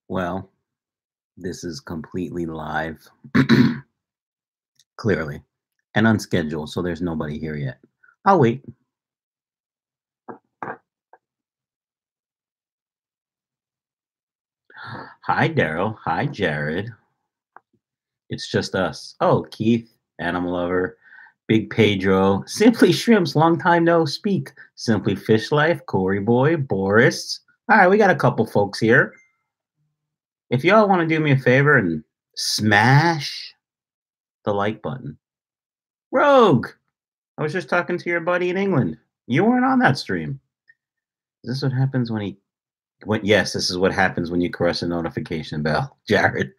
Well, this is completely live, clearly, and unscheduled, so there's nobody here yet. I'll wait. Hi, Daryl. Hi, Jared. It's just us. Oh, Keith, Animal Lover, Big Pedro, Simply Shrimps, long time no speak. Simply Fish Life, Corey Boy, Boris. All right, we got a couple folks here. If y'all want to do me a favor and smash the like button. Rogue, I was just talking to your buddy in England. You weren't on that stream. Is this what happens when he yes, this is what happens when you caress a notification bell, Jared.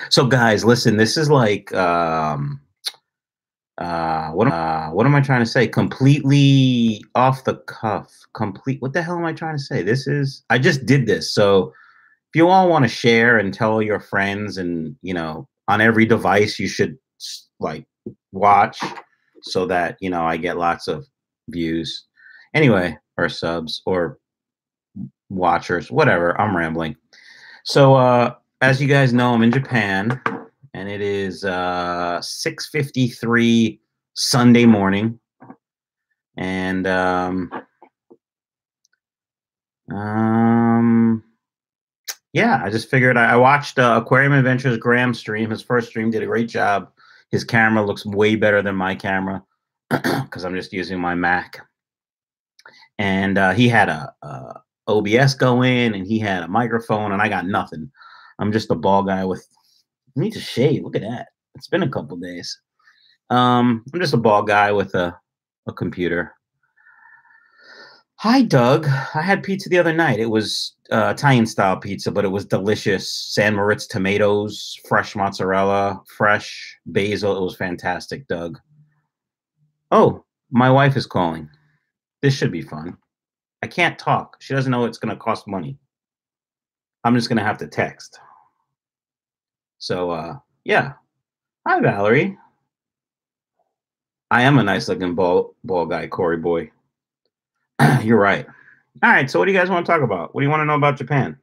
So guys, listen, this is like what am I trying to say? Completely off the cuff. What the hell am I trying to say? I just did this. So if you all want to share and tell your friends and, on every device you should like watch so that, I get lots of views. Anyway, or subs or watchers, whatever. I'm rambling. So as you guys know, I'm in Japan and it is 6:53 Sunday morning. And yeah, I just figured I watched Aquarium Adventures Graham stream. His first stream did a great job. His camera looks way better than my camera because I'm just using my Mac. And he had a OBS go in, and he had a microphone, and I got nothing. I'm just a bald guy with. I need to shave. Look at that. It's been a couple days. I'm just a bald guy with a computer. Hi, Doug. I had pizza the other night. It was Italian-style pizza, but it was delicious. San Moritz tomatoes, fresh mozzarella, fresh basil. It was fantastic, Doug. Oh, my wife is calling. This should be fun. I can't talk. She doesn't know it's going to cost money. I'm just going to have to text. So, yeah. Hi, Valerie. I am a nice-looking ball guy, Corey boy. You're right. All right, so what do you guys want to talk about? What do you want to know about Japan?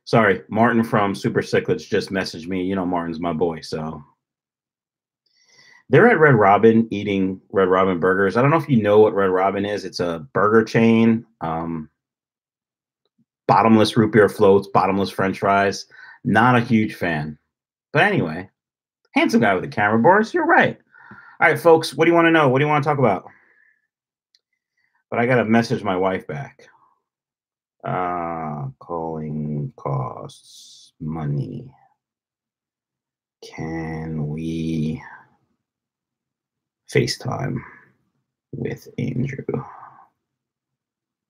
Sorry, Martin from Super Cichlids just messaged me. You know, Martin's my boy, so. They're at Red Robin eating Red Robin burgers. I don't know if you know what Red Robin is. It's a burger chain. Bottomless root beer floats, bottomless French fries. Not a huge fan. But anyway, handsome guy with a camera, Boris. You're right. All right, folks, what do you want to know? What do you want to talk about? But I got to message my wife back. Calling costs money. Can we FaceTime with Andrew?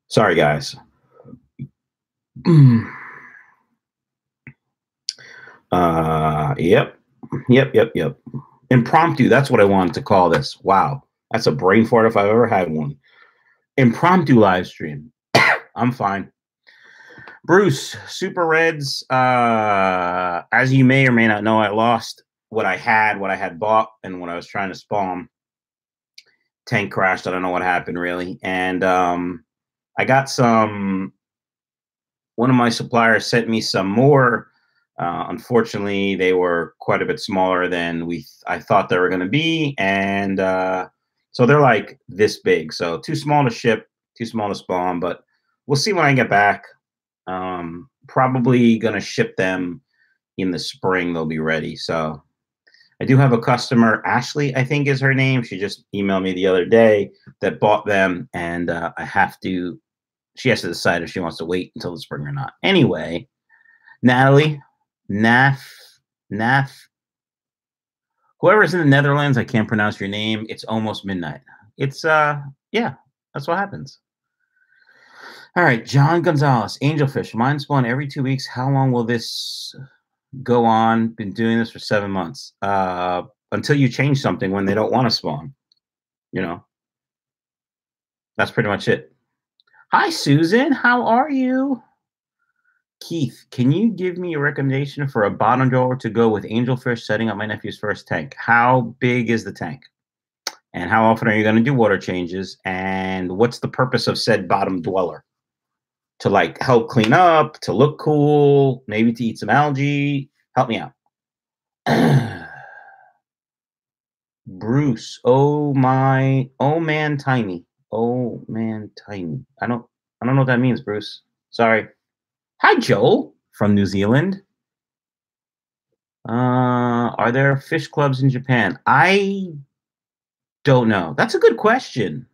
Sorry, guys. Yep. Impromptu. That's what I wanted to call this. Wow. That's a brain fart if I've ever had one. Impromptu live stream. I'm fine. Bruce, Super Reds. As you may or may not know, I lost what I had bought, and when I was trying to spawn, tank crashed. I don't know what happened really. And I got some. One of my suppliers sent me some more. Unfortunately, they were quite a bit smaller than I thought they were going to be, and so they're like this big. So too small to ship, too small to spawn. But we'll see when I get back. Probably going to ship them in the spring. They'll be ready. So I do have a customer, Ashley, I think is her name. She just emailed me the other day that bought them, and she has to decide if she wants to wait until the spring or not. Anyway, Natalie, Naf, whoever's in the Netherlands, I can't pronounce your name. It's almost midnight. It's, yeah, that's what happens. All right, John Gonzalez, Angelfish, mine spawn every 2 weeks. How long will this go on? Been doing this for 7 months. Until you change something when they don't want to spawn. That's pretty much it. Hi, Susan. How are you? Keith, can you give me a recommendation for a bottom drawer to go with Angelfish setting up my nephew's first tank? How big is the tank? And how often are you going to do water changes? And what's the purpose of said bottom dweller? to like help clean up, to look cool, maybe to eat some algae. Help me out. Bruce, oh man, tiny. Oh man, tiny. I don't know what that means, Bruce. Sorry. Hi, Joel from New Zealand. Are there fish clubs in Japan? I don't know. That's a good question.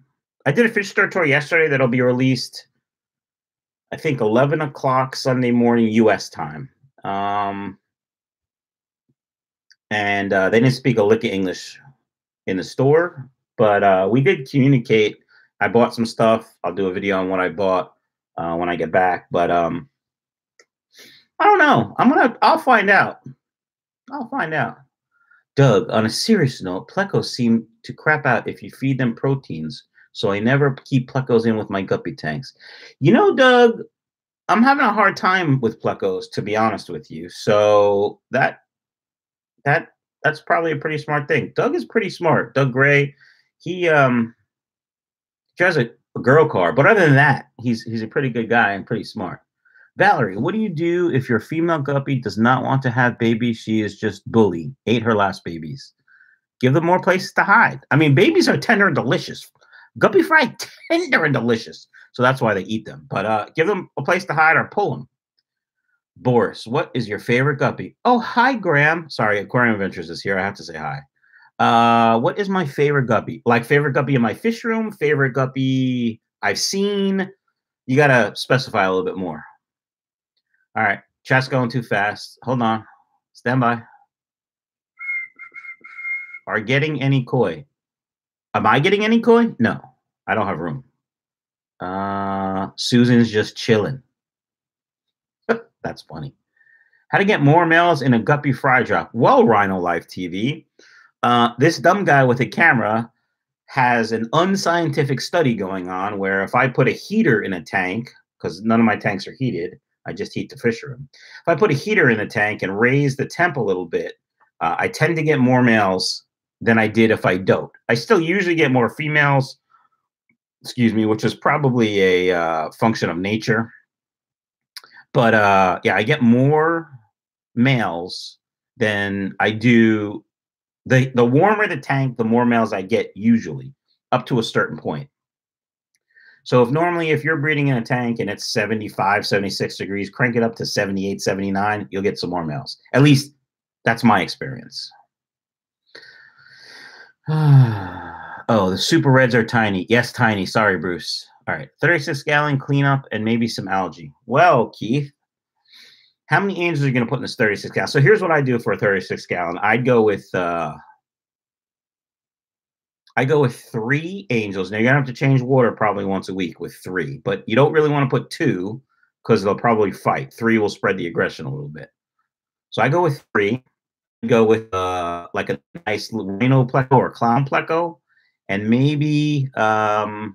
I did a fish store tour yesterday that'll be released, I think, 11 o'clock Sunday morning U.S. time. And they didn't speak a lick of English in the store, but we did communicate. I bought some stuff. I'll do a video on what I bought when I get back. But I don't know. I'll find out. I'll find out. Doug, on a serious note, plecos seem to crap out if you feed them proteins, so I never keep plecos in with my guppy tanks. You know, Doug, I'm having a hard time with plecos, to be honest with you. So that's probably a pretty smart thing. Doug is pretty smart. Doug Gray, he drives a girl car, but other than that, he's a pretty good guy and pretty smart. Valerie, what do you do if your female guppy does not want to have babies? She is just bully. Ate her last babies. Give them more places to hide. I mean, babies are tender and delicious. Guppy fry, tender and delicious. So that's why they eat them. But give them a place to hide or pull them. Boris, what is your favorite guppy? Oh, hi, Graham. Sorry, Aquarium Adventures is here. I have to say hi. What is my favorite guppy? Like favorite guppy in my fish room? Favorite guppy I've seen? You got to specify a little bit more. All right, chat's going too fast. Hold on. Stand by. Are getting any koi? Am I getting any koi? No, I don't have room. Susan's just chilling. That's funny. How to get more males in a guppy fry drop? Well, Rhino Life TV, this dumb guy with a camera has an unscientific study going on where if I put a heater in a tank, because none of my tanks are heated, I just heat the fish room. If I put a heater in the tank and raise the temp a little bit, I tend to get more males than I did if I don't. I still usually get more females, excuse me, which is probably a function of nature. But yeah, I get more males than I do. The warmer the tank, the more males I get usually, up to a certain point. So if you're breeding in a tank and it's 75, 76 degrees, crank it up to 78, 79, you'll get some more males. At least that's my experience. Oh, the super reds are tiny. Yes, tiny. Sorry, Bruce. All right, 36-gallon cleanup and maybe some algae. Well, Keith, how many angels are you going to put in this 36-gallon? So here's what I do for a 36-gallon. I go with 3 angels. Now, you're going to have to change water probably once a week with 3, but you don't really want to put 2 because they'll probably fight. 3 will spread the aggression a little bit. So I go with 3. I go with like a nice rhino pleco or clown pleco, and maybe I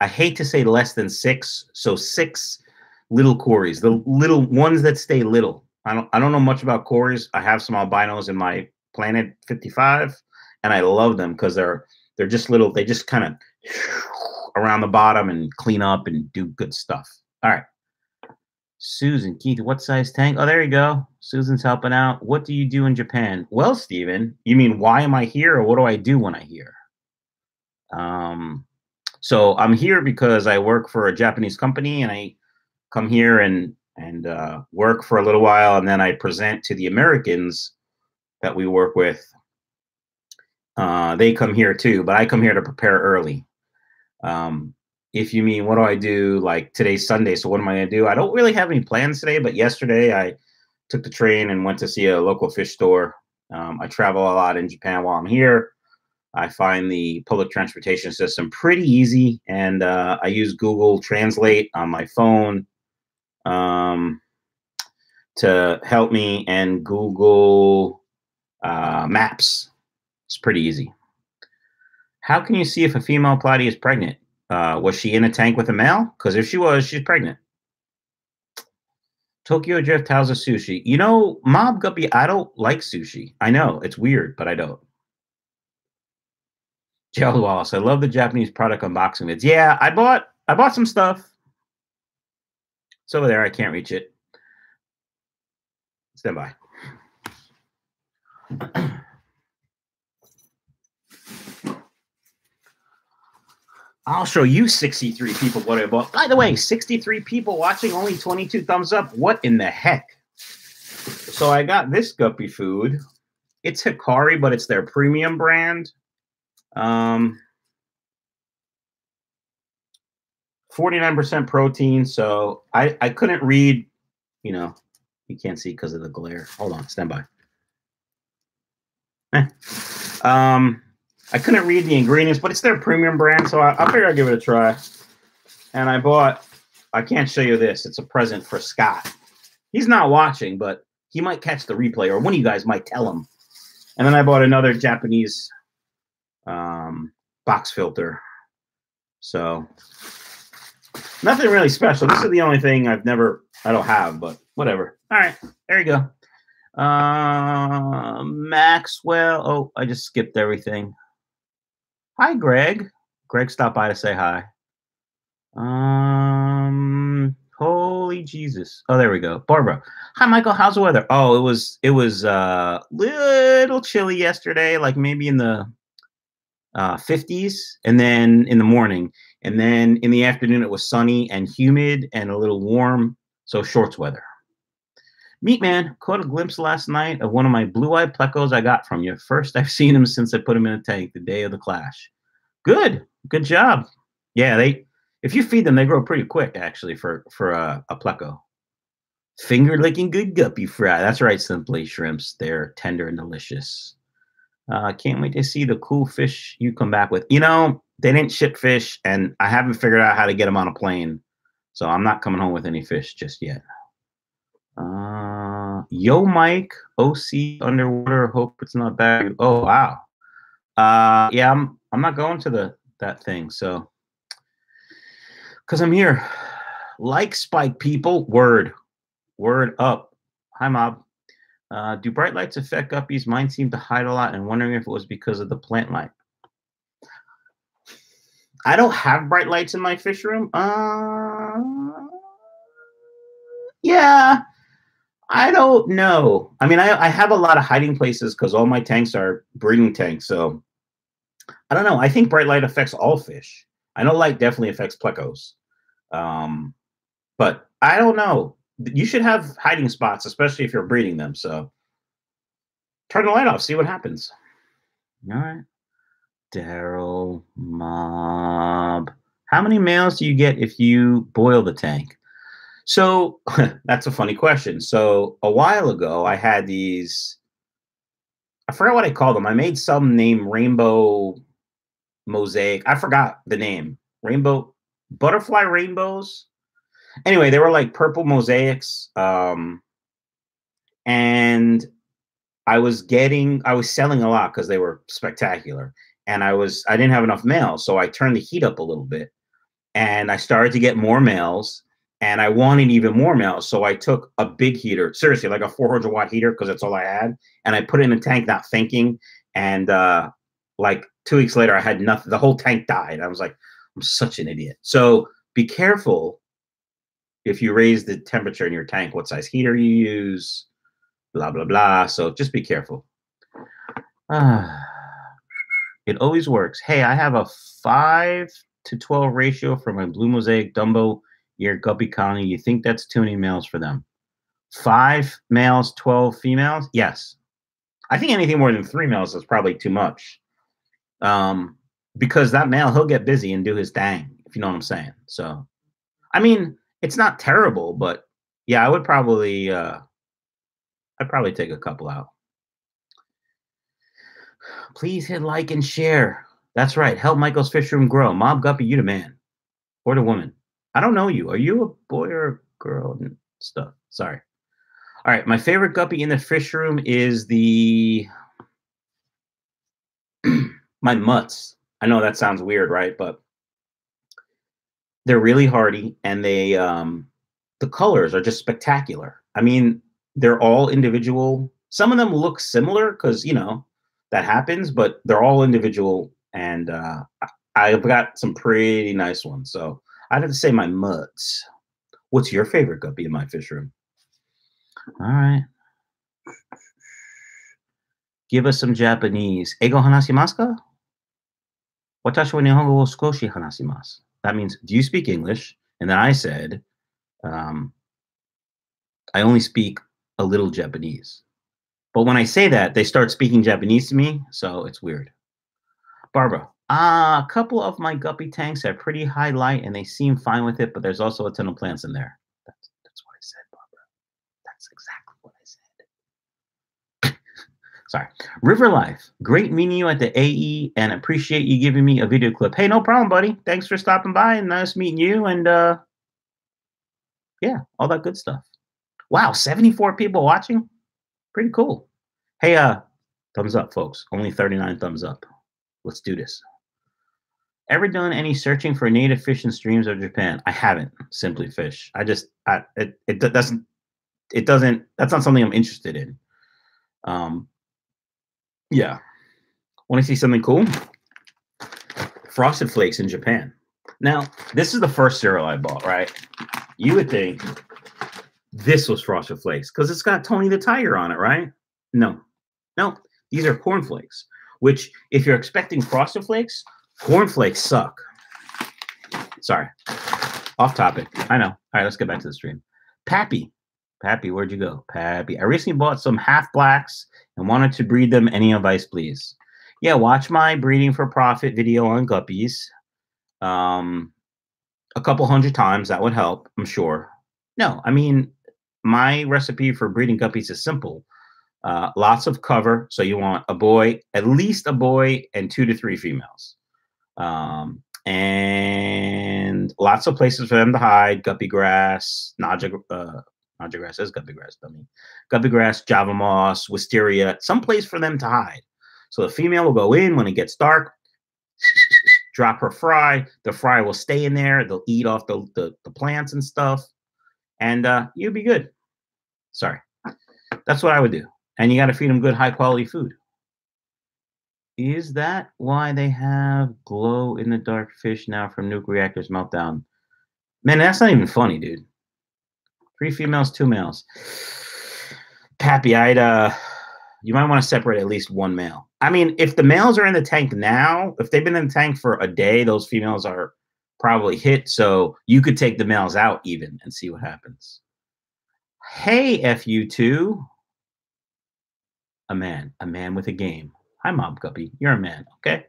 hate to say less than 6, so 6 little cories, the little ones that stay little. I don't know much about cories. I have some albinos in my Planet 55. And I love them because they're just little. They just kind of around the bottom and clean up and do good stuff. All right. Susan, Keith, what size tank? Oh, there you go. Susan's helping out. What do you do in Japan? Well, Steven, you mean why am I here or what do I do when I'm here? So I'm here because I work for a Japanese company and I come here and work for a little while. And then I present to the Americans that we work with. They come here too, but I come here to prepare early. If you mean, what do I do? Like today's Sunday, so what am I going to do? I don't really have any plans today, but yesterday I took the train and went to see a local fish store. I travel a lot in Japan while I'm here. I find the public transportation system pretty easy, and I use Google Translate on my phone to help me, and Google Maps. It's pretty easy. How can you see if a female platy is pregnant? Was she in a tank with a male? Because if she was, she's pregnant. Tokyo Drift, how's a sushi? You know, Mob Guppy, I don't like sushi. I know, it's weird, but I don't. Gerald Wallace, I love the Japanese product unboxing vids. Yeah, I bought some stuff. It's over there. I can't reach it. Stand by. I'll show you 63 people what I bought. By the way, 63 people watching, only 22 thumbs up. What in the heck? So I got this guppy food. It's Hikari, but it's their premium brand. 49% protein. So I couldn't read, you know, you can't see because of the glare. Hold on, stand by. I couldn't read the ingredients, but it's their premium brand, so I figured I'd give it a try. And I bought, I can't show you this. It's a present for Scott. He's not watching, but he might catch the replay, or one of you guys might tell him. And then I bought another Japanese box filter. So nothing really special. This is the only thing I don't have, but whatever. All right, there you go. Maxwell. Oh, I just skipped everything. Hi, Greg. Greg stopped by to say hi. Holy Jesus. Oh, there we go. Barbara. Hi, Michael. How's the weather? Oh, it was little chilly yesterday, like maybe in the 50s, and then in the morning, and then in the afternoon it was sunny and humid and a little warm, so shorts weather. Meat Man, caught a glimpse last night of one of my blue-eyed plecos I got from you. First I've seen him since I put him in a tank the day of the clash. Good job. Yeah, if you feed them, they grow pretty quick actually for a pleco. Finger licking good guppy fry. That's right, Simply Shrimps. They're tender and delicious. Can't wait to see the cool fish you come back with. You know, they didn't ship fish, and I haven't figured out how to get them on a plane, so I'm not coming home with any fish just yet. Yo, Mike, OC underwater. Hope it's not bad. Oh wow. Yeah, I'm not going to that thing. So, because I'm here. Like Spike people. Word up. Hi, Mob. Do bright lights affect guppies? Mine seem to hide a lot, and wondering if it was because of the plant light. I don't have bright lights in my fish room. Yeah. I don't know. I mean, I have a lot of hiding places because all my tanks are breeding tanks. So I don't know. I think bright light affects all fish. I know light definitely affects plecos. But I don't know. You should have hiding spots, especially if you're breeding them. So turn the light off, see what happens. All right. Daryl, Mob. How many males do you get if you boil the tank? So that's a funny question. So a while ago, I had these, I forgot what I called them. I made some name Rainbow Mosaic. I forgot the name. Rainbow, butterfly rainbows. Anyway, they were like purple mosaics. And I was selling a lot because they were spectacular. And I didn't have enough males. So I turned the heat up a little bit and I started to get more males. And I wanted even more males, so I took a big heater, seriously, like a 400-watt heater, because that's all I had. And I put it in the tank, not thinking. And like 2 weeks later, I had nothing. The whole tank died. I was like, I'm such an idiot. So be careful if you raise the temperature in your tank, what size heater you use, blah, blah, blah. So just be careful. It always works. Hey, I have a 5-to-12 ratio for my blue mosaic Dumbo Year guppy colony. You think that's too many males for them? 5 males, 12 females? Yes. I think anything more than 3 males is probably too much. Because that male, he'll get busy and do his thing, if you know what I'm saying. So, I mean, it's not terrible, but yeah, I would probably, I'd probably take a couple out. Please hit like and share. That's right. Help Michael's fish room grow. Mob Guppy, you the man. Or the woman. I don't know you. Are you a boy or a girl and stuff? Sorry. All right. My favorite guppy in the fish room is my mutts. I know that sounds weird, right? But they're really hardy, and the colors are just spectacular. I mean, they're all individual. Some of them look similar because, you know, that happens, but they're all individual. And I've got some pretty nice ones. So I'd have to say my mutts. What's your favorite guppy in my fish room? All right. Give us some Japanese. Eigo hanashimasu ka? Watashi wa nihongo wo skoshi hanashimasu. That means, do you speak English? And then I said, I only speak a little Japanese. But when I say that, they start speaking Japanese to me, so it's weird. Barbara, a couple of my guppy tanks have pretty high light, and they seem fine with it, but there's also a ton of plants in there. That's what I said, Barbara. That's exactly what I said. Sorry. River Life, great meeting you at the AE, and appreciate you giving me a video clip. Hey, no problem, buddy. Thanks for stopping by, and nice meeting you, and yeah, all that good stuff. Wow, 74 people watching? Pretty cool. Hey, thumbs up, folks. Only 39 thumbs up. Let's do this. Ever done any searching for native fish in streams of Japan? I haven't. Simply fish. That's not something I'm interested in. Yeah. Want to see something cool? Frosted Flakes in Japan. Now, this is the first cereal I bought, right? You would think this was Frosted Flakes because it's got Tony the Tiger on it, right? No. These are cornflakes, which if you're expecting Frosted Flakes, cornflakes suck. Sorry. Off topic. I know. All right, let's get back to the stream. Pappy, where'd you go? Pappy. I recently bought some half blacks and wanted to breed them. Any advice, please? Yeah, watch my breeding for profit video on guppies. A couple hundred times. That would help, I'm sure. No, I mean, my recipe for breeding guppies is simple. Lots of cover. So you want a boy, at least a boy, and 2 to 3 females. And lots of places for them to hide. Guppy grass, Naja grass is guppy grass, dummy. Guppy grass, Java moss, wisteria, some place for them to hide. So the female will go in when it gets dark, drop her fry. The fry will stay in there. They'll eat off the plants and stuff. And you'll be good. Sorry. That's what I would do. And you got to feed them good, high-quality food. Is that why they have glow-in-the-dark fish now from nuke reactors meltdown? Man, that's not even funny, dude. 3 females, 2 males. Pappy, you might want to separate at least 1 male. I mean, if the males are in the tank now, if they've been in the tank for a day, those females are probably hit. So you could take the males out even and see what happens. Hey, FU2. A man with a game. Hi, Mob Guppy. You're a man, okay?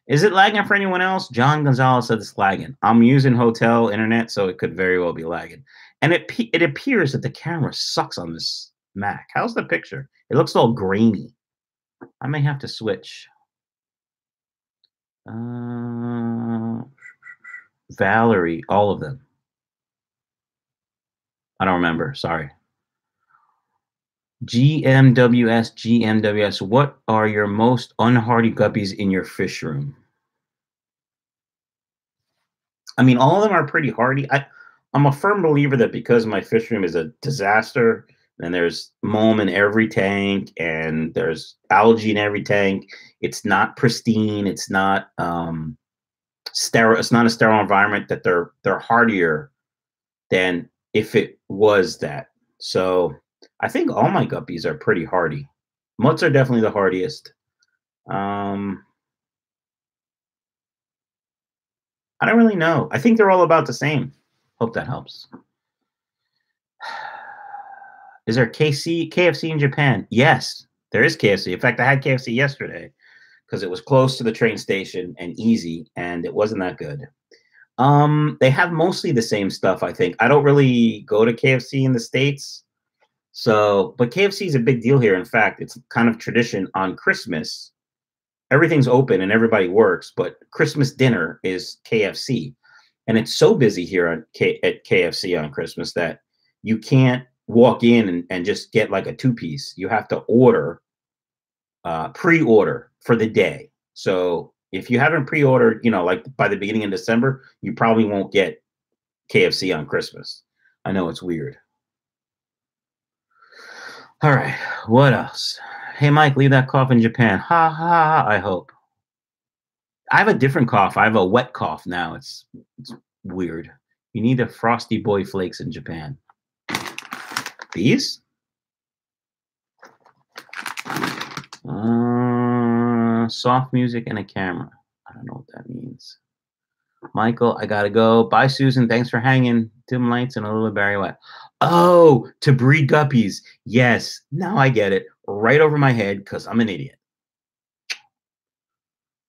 Is it lagging for anyone else? John Gonzalez said it's lagging. I'm using hotel internet, so it could very well be lagging. And it appears that the camera sucks on this Mac. How's the picture? It looks all grainy. I may have to switch. Valerie, all of them. I don't remember. Sorry. GMWS, what are your most unhardy guppies in your fish room? I mean, all of them are pretty hardy. I'm a firm believer that because my fish room is a disaster, and there's mold in every tank, and there's algae in every tank, it's not pristine, it's not sterile, it's not a sterile environment, that they're hardier than if it was that. So I think all my guppies are pretty hardy. Mutts are definitely the hardiest. I don't really know. I think they're all about the same. Hope that helps. Is there KFC in Japan? Yes, there is KFC. In fact, I had KFC yesterday because it was close to the train station and easy, and it wasn't that good. They have mostly the same stuff, I think. I don't really go to KFC in the States. So, but KFC is a big deal here. In fact, it's kind of tradition on Christmas. Everything's open and everybody works, but Christmas dinner is KFC. And it's so busy here at KFC on Christmas that you can't walk in and just get like a 2-piece. You have to order, pre-order for the day. So if you haven't pre-ordered, you know, like by the beginning of December, you probably won't get KFC on Christmas. I know it's weird. All right, what else? Hey, Mike, leave that cough in Japan. Ha ha, I hope. I have a different cough. I have a wet cough now. It's weird. You need the Frosty Boy Flakes in Japan. These? Soft music and a camera. I don't know what that means. Michael, I gotta go. Bye, Susan. Thanks for hanging. Dim lights and a little Barry White. Oh, to breed guppies. Yes, now I get it. Right over my head because I'm an idiot.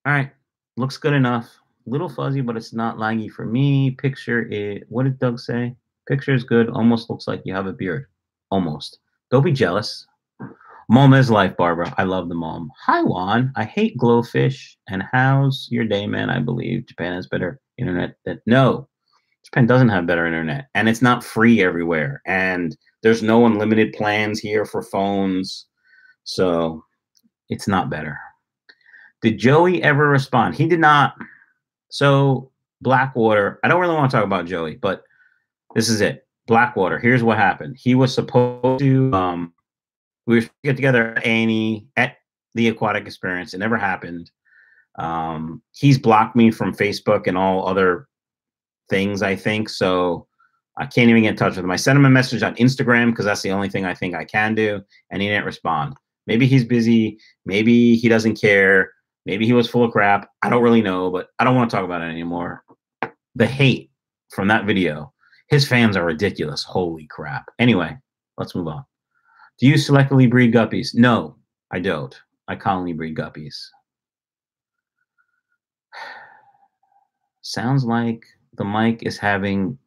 All right, looks good enough. Little fuzzy, but it's not laggy for me. Picture it. What did Doug say? Picture is good. Almost looks like you have a beard. Almost. Don't be jealous. Mom is life, Barbara. I love the mom. Hi, Juan. I hate glowfish. And how's your day, man? I believe Japan has better internet. No, Japan doesn't have better internet. And it's not free everywhere. And there's no unlimited plans here for phones. So it's not better. Did Joey ever respond? He did not. So Blackwater, I don't really want to talk about Joey, but this is it. Blackwater, here's what happened. He was supposed to, we were supposed to get together at A&E at the Aquatic Experience. It never happened. He's blocked me from Facebook and all other things, I think. So I can't even get in touch with him. I sent him a message on Instagram because that's the only thing I think I can do. And he didn't respond. Maybe he's busy. Maybe he doesn't care. Maybe he was full of crap. I don't really know, but I don't want to talk about it anymore. The hate from that video. His fans are ridiculous. Holy crap. Anyway, let's move on. Do you selectively breed guppies? No, I don't. I colony breed guppies. Sounds like the mic is having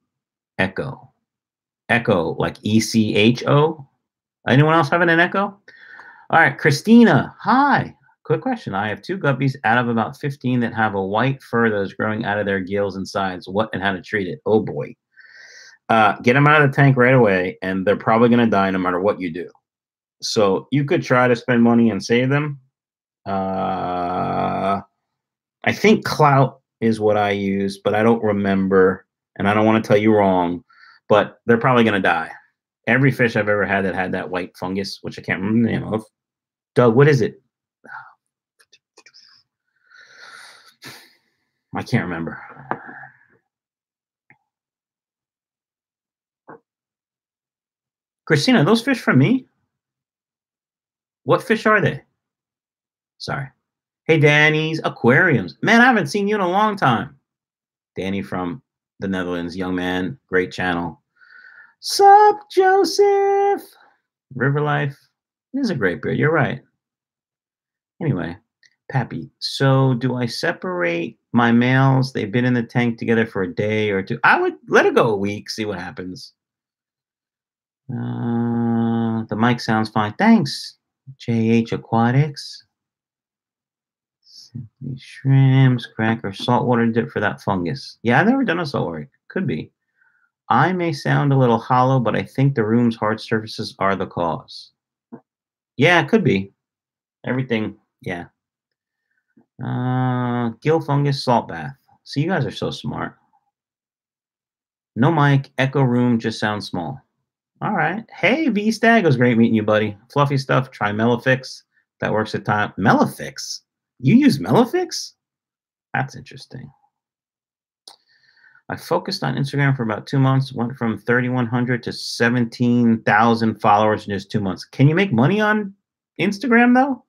echo. Echo, like E-C-H-O? Anyone else having an echo? All right, Christina, hi. Quick question. I have 2 guppies out of about 15 that have a white fur that is growing out of their gills and sides. What and how to treat it? Oh, boy. Get them out of the tank right away, and they're probably going to die no matter what you do. So you could try to spend money and save them. I think Clout is what I use, but I don't remember, and I don't want to tell you wrong, but they're probably going to die. Every fish I've ever had that had that white fungus, which I can't remember the name of. Doug, what is it? I can't remember. Christina, those fish from me? What fish are they? Sorry. Hey, Danny's Aquariums. Man, I haven't seen you in a long time. Danny from the Netherlands, young man, great channel. Sup, Joseph? River Life. This is a great beer. You're right. Anyway, Pappy, so do I separate my males? They've been in the tank together for a day or two. I would let it go a week, see what happens. The mic sounds fine. Thanks, JH Aquatics. Simply shrimps, cracker, saltwater dip for that fungus. Yeah, I've never done a saltwater. Could be. I may sound a little hollow, but I think the room's hard surfaces are the cause. Yeah, it could be. Everything, yeah. Gill fungus, salt bath. So you guys are so smart. No mic, echo room, just sounds small. All right. Hey, V-Stag, it was great meeting you, buddy. Fluffy stuff, try Mellifix. That works at time. Mellifix? You use Mellifix? That's interesting. I focused on Instagram for about 2 months, went from 3,100 to 17,000 followers in just 2 months. Can you make money on Instagram, though?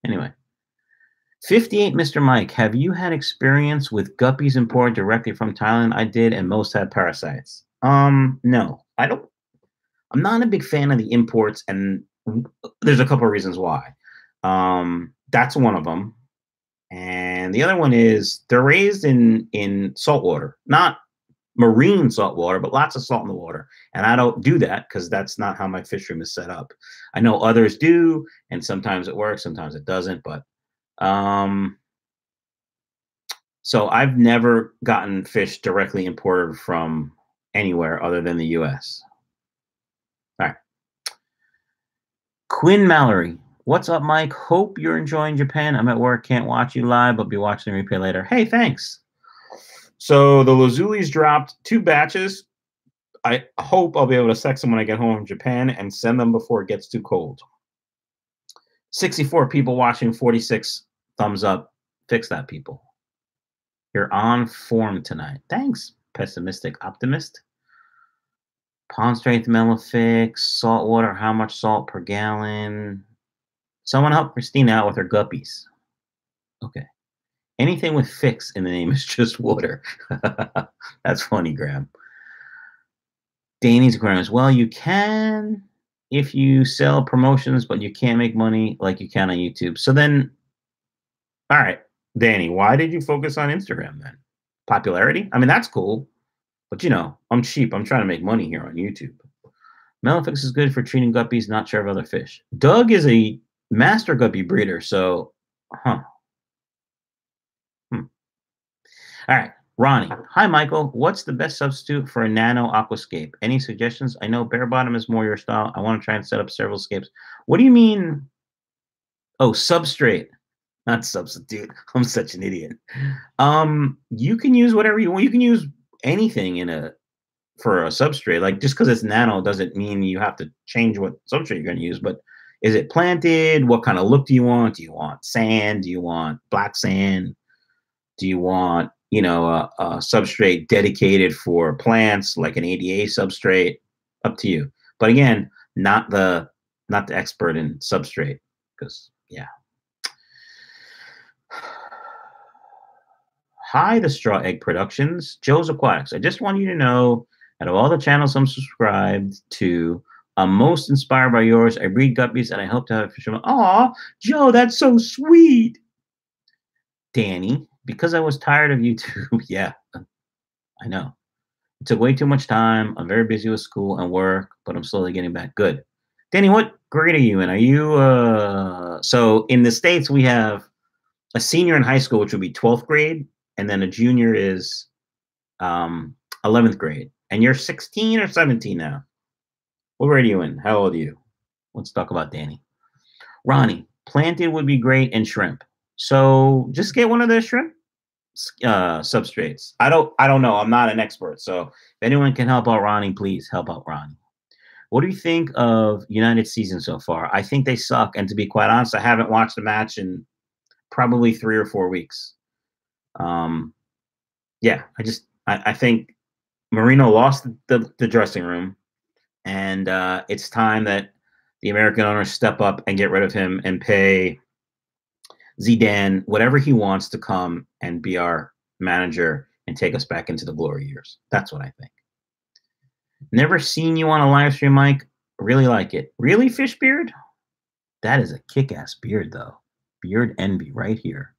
Anyway. 58 Mr. Mike, have you had experience with guppies imported directly from Thailand? I did, and most had parasites. No, I don't. I'm not a big fan of the imports, and there's a couple of reasons why. That's one of them. And the other one is they're raised in salt water, not marine salt water, but lots of salt in the water. And I don't do that because that's not how my fish room is set up. I know others do, and sometimes it works, sometimes it doesn't. But so I've never gotten fish directly imported from anywhere other than the U.S. All right. Quinn Mallory. What's up, Mike? Hope you're enjoying Japan. I'm at work, can't watch you live, but be watching the replay later. Hey, thanks. So the Lazulis dropped 2 batches. I hope I'll be able to sex them when I get home from Japan and send them before it gets too cold. 64 people watching, 46 thumbs up. Fix that, people. You're on form tonight. Thanks. pessimistic optimist. Pond strength Melafix, salt water, how much salt per gallon? Someone help Christina out with her guppies. Okay. Anything with fix in the name is just water. That's funny, Graham. Danny's Grams. Well, you can if you sell promotions, but you can't make money like you can on YouTube. So then, all right, Danny, why did you focus on Instagram then? Popularity? I mean, that's cool. But, you know, I'm cheap. I'm trying to make money here on YouTube. Melafix is good for treating guppies, not sure of other fish. Doug is a master guppy breeder, so, All right, Ronnie. Hi, Michael. What's the best substitute for a nano aquascape? Any suggestions? I know bare bottom is more your style. I want to try and set up several scapes. What do you mean? Oh, substrate, not substitute. I'm such an idiot. You can use whatever you want. You can use anything for a substrate. Like, just because it's nano doesn't mean you have to change what substrate you're going to use. But is it planted? What kind of look do you want? Do you want sand? Do you want black sand? Do you want, you know, a substrate dedicated for plants, like an ADA substrate? Up to you. But again, not the expert in substrate, because yeah. Hi, the Straw Egg Productions, Joe's Aquatics. I just want you to know, out of all the channels I'm subscribed to, I'm most inspired by yours. I breed guppies, and I hope to have a fisherman. Aw, Joe, that's so sweet. Danny, because I was tired of YouTube. Yeah, I know. It took way too much time. I'm very busy with school and work, but I'm slowly getting back. Good. Danny, what grade are you in? Are you, so in the States, we have a senior in high school, which would be 12th grade, and then a junior is 11th grade. And you're 16 or 17 now. What grade are you in? How old are you? Let's talk about Danny. Ronnie, planted would be great, and shrimp. So just get one of the shrimp substrates. I don't know. I'm not an expert. So if anyone can help out Ronnie, please help out Ronnie. What do you think of United's season so far? I think they suck. And to be quite honest, I haven't watched a match in probably 3 or 4 weeks. Yeah, I think Marino lost the dressing room, and it's time that the American owners step up and get rid of him and pay Zidane whatever he wants to come and be our manager and take us back into the glory years. That's what I think. Never seen you on a live stream, Mike. Really like it. Really, Fishbeard? That is a kick-ass beard, though. Beard envy right here.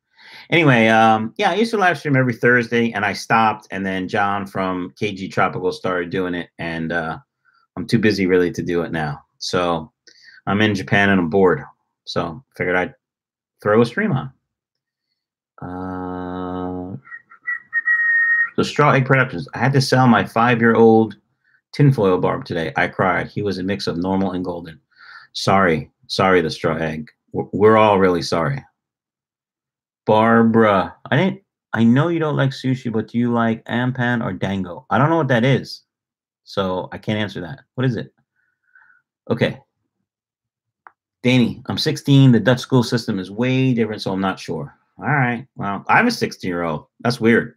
Anyway, yeah, I used to live stream every Thursday, and I stopped, and then John from KG Tropical started doing it, and I'm too busy really to do it now. So I'm in Japan, and I'm bored. So figured I'd throw a stream on. So Straw Egg Productions. I had to sell my 5-year-old tinfoil barb today. I cried. He was a mix of normal and golden. Sorry, the Straw Egg. We're all really sorry. Barbara, I know you don't like sushi, but do you like ampan or dango? I don't know what that is, so I can't answer that. What is it? Okay. Danny, I'm 16. The Dutch school system is way different, so I'm not sure. All right. Well, I'm a 16-year-old. That's weird.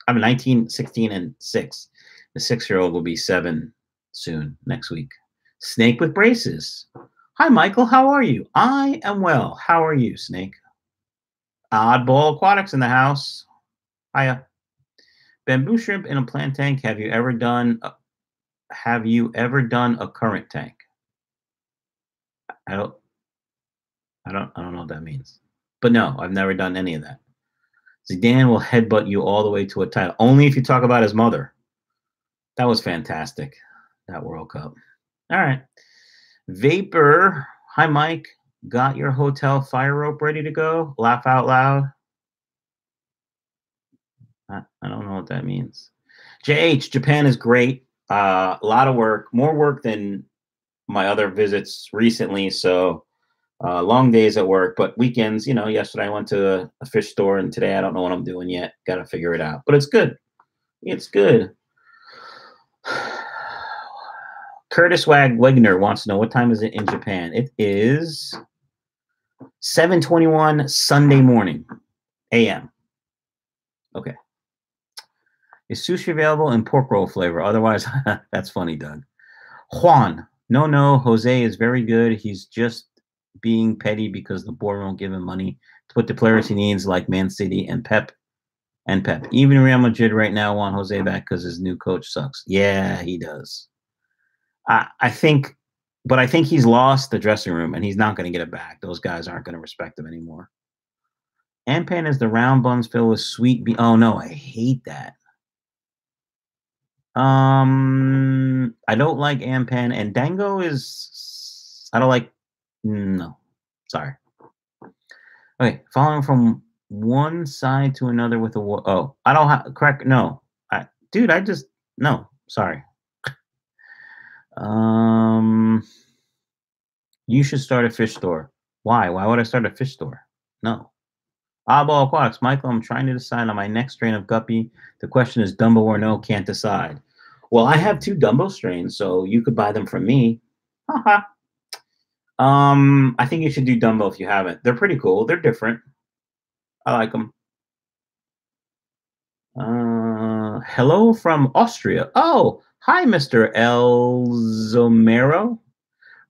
I'm 19, 16, and 6. The 6-year-old will be 7 soon, next week. Snake with braces. Hi, Michael. How are you? I am well. How are you, Snake? Oddball Aquatics in the house. Hiya. Bamboo shrimp in a plant tank. Have you ever done a current tank? I don't know what that means. But no, I've never done any of that. Zidane will headbutt you all the way to a title. Only if you talk about his mother. That was fantastic, that World Cup. All right. Vapor. Hi, Mike. Got your hotel fire rope ready to go? Laugh out loud. I don't know what that means. JH, Japan is great. A lot of work, more work than my other visits recently. So long days at work, but weekends, you know, yesterday I went to a fish store, and today I don't know what I'm doing yet. Got to figure it out, but it's good. It's good. Curtis Wagner wants to know, what time is it in Japan? It is 7:21 Sunday morning, a.m. Okay. Is sushi available in pork roll flavor? Otherwise, that's funny, Doug. Juan. No, Jose is very good. He's just being petty because the board won't give him money to put the players he needs, like Man City and Pep. Even Real Madrid right now want Jose back because his new coach sucks. Yeah, he does. I think he's lost the dressing room, and he's not going to get it back. Those guys aren't going to respect him anymore. Ampan is the round buns filled with sweet bean. Oh no, I hate that. I don't like Ampan, and Dango is. I don't like. No, sorry. Okay, following from one side to another with a. Oh, I don't have correct. No, dude, I just no. Sorry. You should start a fish store. Why? Why would I start a fish store? No. Oddball Aquatics. Michael, I'm trying to decide on my next strain of guppy. The question is Dumbo or no, can't decide. Well, I have 2 Dumbo strains, so you could buy them from me. Haha. I think you should do Dumbo if you haven't. They're pretty cool. They're different. I like them. Hello from Austria. Oh, hi, Mr. El Zomero.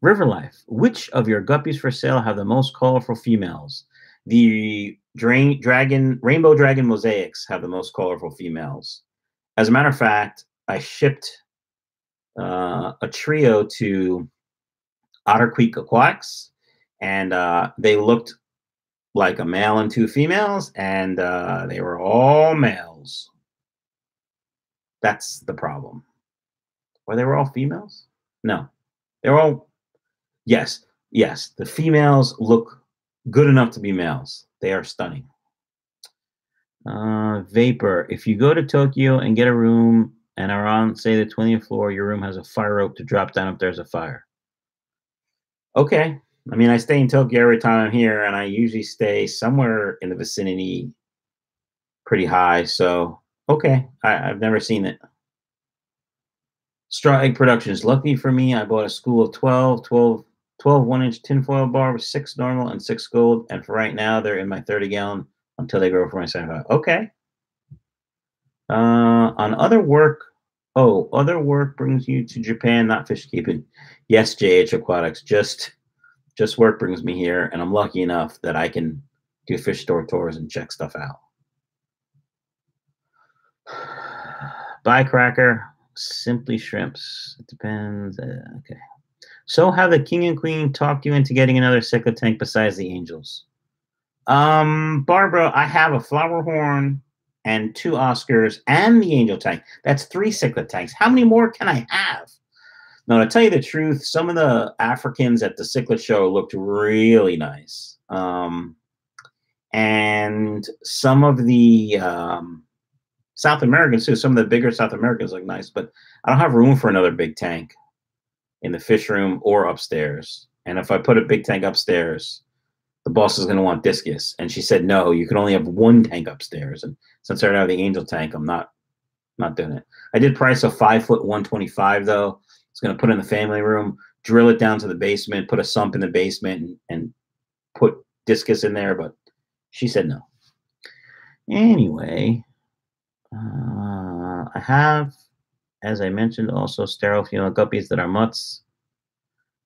River Life. Which of your guppies for sale have the most colorful females? The Rainbow Dragon Mosaics have the most colorful females. As a matter of fact, I shipped a trio to Otter Creek Aquatics, and they looked like a male and 2 females, and they were all males. That's the problem. Or they were all females? No. They were all... Yes. The females look good enough to be males. They are stunning. Vapor. If you go to Tokyo and get a room and are on, say, the 20th floor, your room has a fire rope to drop down if there's a fire. Okay. I mean, I stay in Tokyo every time I'm here, and I usually stay somewhere in the vicinity pretty high. So, okay. I've never seen it. Straw Egg Productions. Lucky for me, I bought a school of 12 1-inch tinfoil bar with 6 normal and 6 gold. And for right now, they're in my 30-gallon until they grow for my 75. Okay. On other work. Oh, other work brings you to Japan, not fish keeping. Yes, JH Aquatics. Just work brings me here, and I'm lucky enough that I can do fish store tours and check stuff out. Bye, Cracker. Simply shrimps. It depends. Okay. So have the king and queen talked you into getting another cichlid tank besides the angels? Barbara, I have a flower horn and 2 Oscars and the angel tank. That's 3 cichlid tanks. How many more can I have? Now, to tell you the truth, some of the Africans at the cichlid show looked really nice. And some of the South Americans, too, some of the bigger South Americans look nice, but I don't have room for another big tank in the fish room or upstairs. And if I put a big tank upstairs, the boss is going to want discus. And she said, no, you can only have 1 tank upstairs. And since I already have the angel tank, I'm not doing it. I did price a 5-foot 125, though. It's going to put it in the family room, drill it down to the basement, put a sump in the basement, and put discus in there. But she said no. Anyway, I have, as I mentioned, also sterile female guppies that are mutts.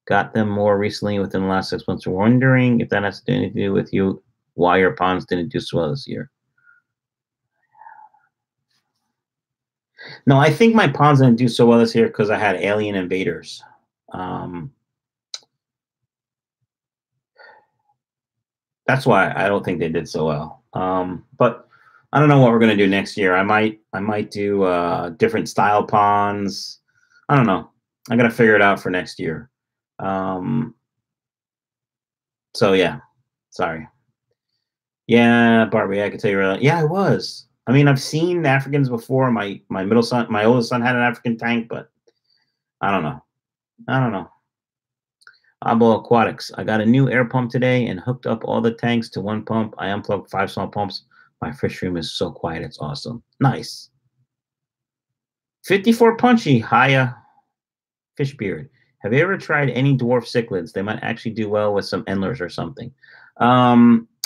Got them more recently within the last 6 months. Wondering if that has anything to do with you, why your ponds didn't do so well this year. No, I think my ponds didn't do so well this year because I had alien invaders. That's why I don't think they did so well. But I don't know what we're gonna do next year. I might do different style ponds. I don't know. I gotta figure it out for next year. So yeah, sorry. Yeah, Barbie, I can tell you right. Yeah, I was. I mean, I've seen Africans before. My oldest son had an African tank, but I don't know. Abo Aquatics. I got a new air pump today and hooked up all the tanks to 1 pump. I unplugged 5 small pumps. My fish room is so quiet. It's awesome. Nice. 54 Punchy. Hiya. Fishbeard. Have you ever tried any dwarf cichlids? They might actually do well with some endlers or something.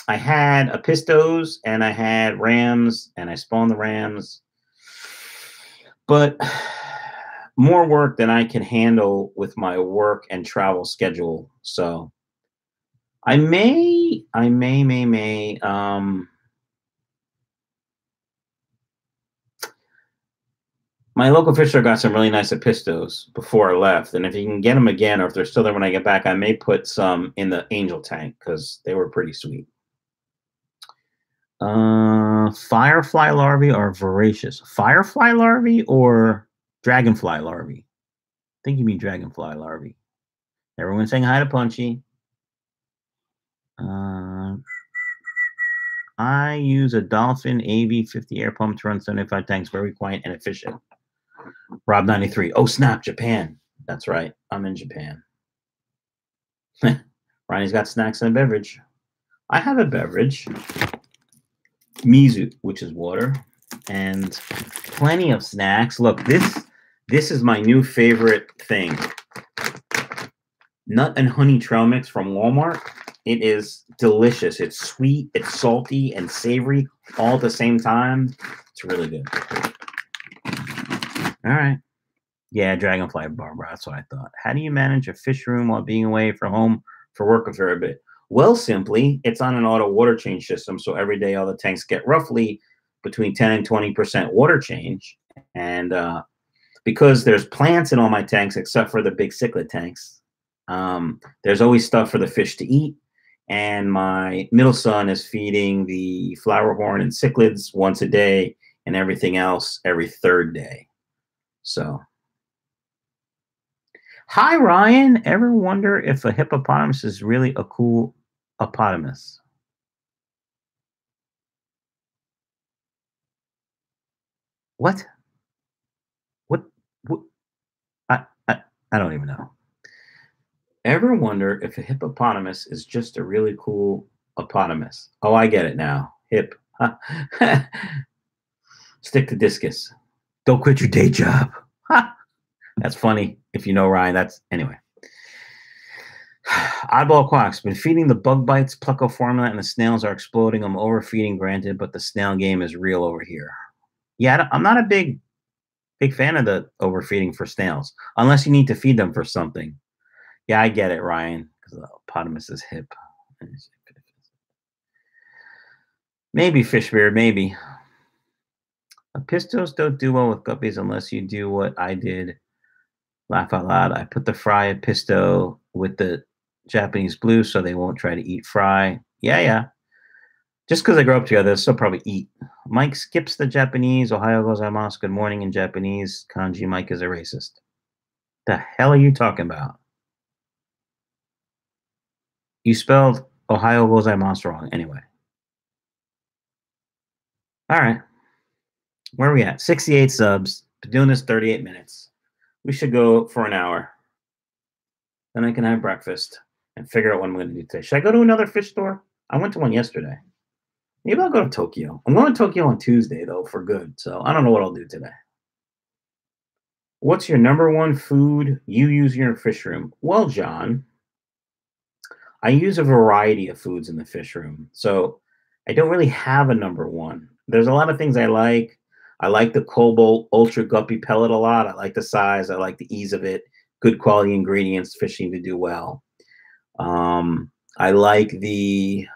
I had a pistos and I had rams, and I spawned the rams. but more work than I can handle with my work and travel schedule. So I may, my local fish store got some really nice Epistos before I left. And if you can get them again, or if they're still there when I get back, I may put some in the angel tank because they were pretty sweet. Firefly larvae are voracious. Firefly larvae or dragonfly larvae? I think you mean dragonfly larvae. Everyone's saying hi to Punchy. I use a Dolphin AV50 air pump to run 75 tanks, very quiet and efficient. Rob93. Oh, snap, Japan. That's right. I'm in Japan. Ronnie's got snacks and a beverage. I have a beverage. Mizu, which is water, and plenty of snacks. Look, this is my new favorite thing. Nut and honey trail mix from Walmart. It is delicious. It's sweet, it's salty, and savory all at the same time. It's really good. All right. Yeah, Dragonfly Barbara. That's what I thought. How do you manage a fish room while being away from home for work a fair bit? Well, simply, it's on an auto water change system. So every day, all the tanks get roughly between 10 and 20% water change. And because there's plants in all my tanks, except for the big cichlid tanks, there's always stuff for the fish to eat. And my middle son is feeding the flower horn and cichlids once a day and everything else every third day. So, hi, Ryan. Ever wonder if a hippopotamus is really a cool hippopotamus? What? What? I don't even know. Ever wonder if a hippopotamus is just a really cool hippopotamus? Oh, I get it now. Hip. Stick to discus. Don't quit your day job. That's funny. If you know Ryan, that's anyway. Oddball Quacks. Been feeding the bug bites, Plucko formula, and the snails are exploding. I'm overfeeding, granted, but the snail game is real over here. Yeah, I'm not a big fan of the overfeeding for snails, unless you need to feed them for something. Yeah, I get it, Ryan, because the hippopotamus is hip. Maybe Fishbeard, maybe. Pistos don't do well with guppies unless you do what I did. Laugh out loud. I put the fry pisto with the Japanese blue so they won't try to eat fry. Yeah. Just because they grow up together, they'll still probably eat. Mike skips the Japanese. Ohio gozaimasu. Good morning in Japanese. Kanji Mike is a racist. The hell are you talking about? You spelled Ohio gozaimasu wrong. Anyway. All right. Where are we at? 68 subs. Been doing this 38 minutes. We should go for an hour. Then I can have breakfast and figure out what I'm going to do today. Should I go to another fish store? I went to one yesterday. Maybe I'll go to Tokyo. I'm going to Tokyo on Tuesday, though, for good. So I don't know what I'll do today. What's your number one food you use in your fish room? Well, John, I use a variety of foods in the fish room. So I don't really have a number one. There's a lot of things I like. I like the Cobalt Ultra Guppy pellet a lot. I like the size. I like the ease of it. Good quality ingredients, fishing to do well. I like the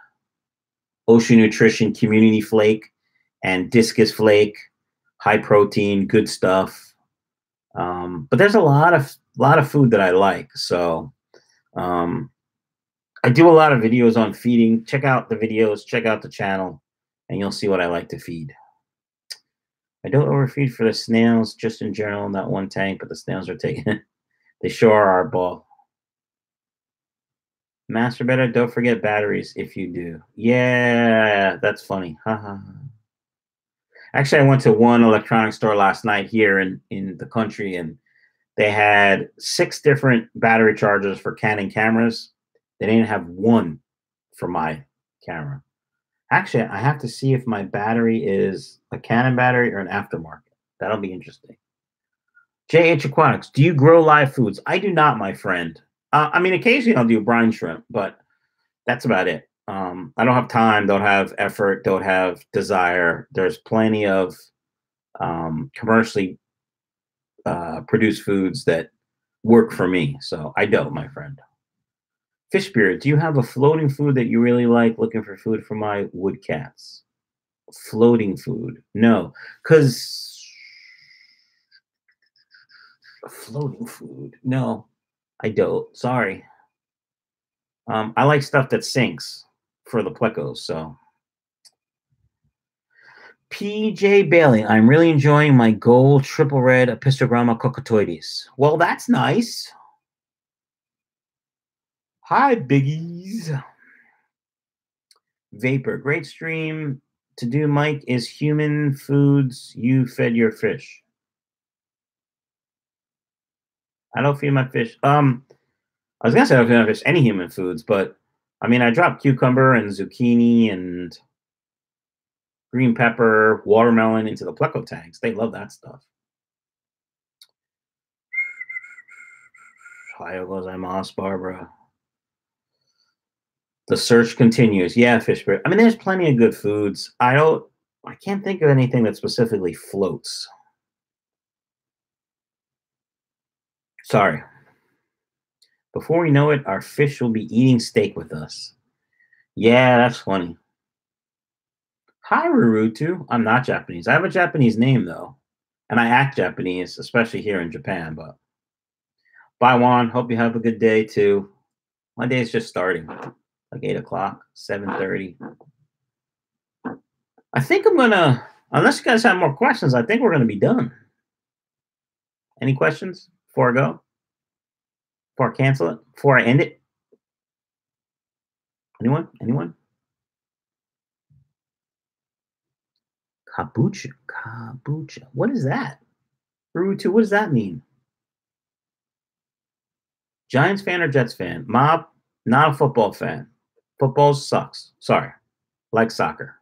Ocean Nutrition Community Flake and Discus Flake. High protein, good stuff. But there's a lot of food that I like. So I do a lot of videos on feeding. Check out the videos. Check out the channel, and you'll see what I like to feed. I don't overfeed for the snails, just in general, not one tank, but the snails are taking it. They sure are our ball. Master better, don't forget batteries if you do. Yeah, that's funny. Actually, I went to one electronics store last night here in the country, and they had 6 different battery chargers for Canon cameras. They didn't have one for my camera. Actually, I have to see if my battery is a Canon battery or an aftermarket. That'll be interesting. JH Aquatics, do you grow live foods? I do not, my friend. I mean, occasionally I'll do brine shrimp, but that's about it. I don't have time, don't have effort, don't have desire. There's plenty of commercially produce foods that work for me. So I don't, my friend. Fish Spirit, do you have a floating food that you really like? Looking for food for my wood cats. Floating food. No, because floating food. No, I don't. Sorry. I like stuff that sinks for the plecos. So PJ Bailey, I'm really enjoying my gold triple red Epistogramma cocotoides. Well, that's nice. Hi, biggies. Vapor, great stream to do, Mike. Is human foods you fed your fish? I don't feed my fish. I was gonna say I don't feed my fish any human foods, but I mean I dropped cucumber and zucchini and green pepper, watermelon into the pleco tanks. They love that stuff. Ohio gozaimasu, Barbara. The search continues. Yeah, fish spirit. I mean, there's plenty of good foods. I can't think of anything that specifically floats. Sorry. Before we know it, our fish will be eating steak with us. Yeah, that's funny. Hi, Rurutu. I'm not Japanese. I have a Japanese name, though. And I act Japanese, especially here in Japan. But bye, Juan. Hope you have a good day, too. My day is just starting. Like 8 o'clock, 7:30. I think I'm going to, unless you guys have more questions, I think we're going to be done. Any questions before I go? Before I cancel it? Before I end it? Anyone? Anyone? Kabucha. Kabucha. What is that? Rurutu, what does that mean? Giants fan or Jets fan? Mob, not a football fan. Football sucks. Sorry. Like soccer.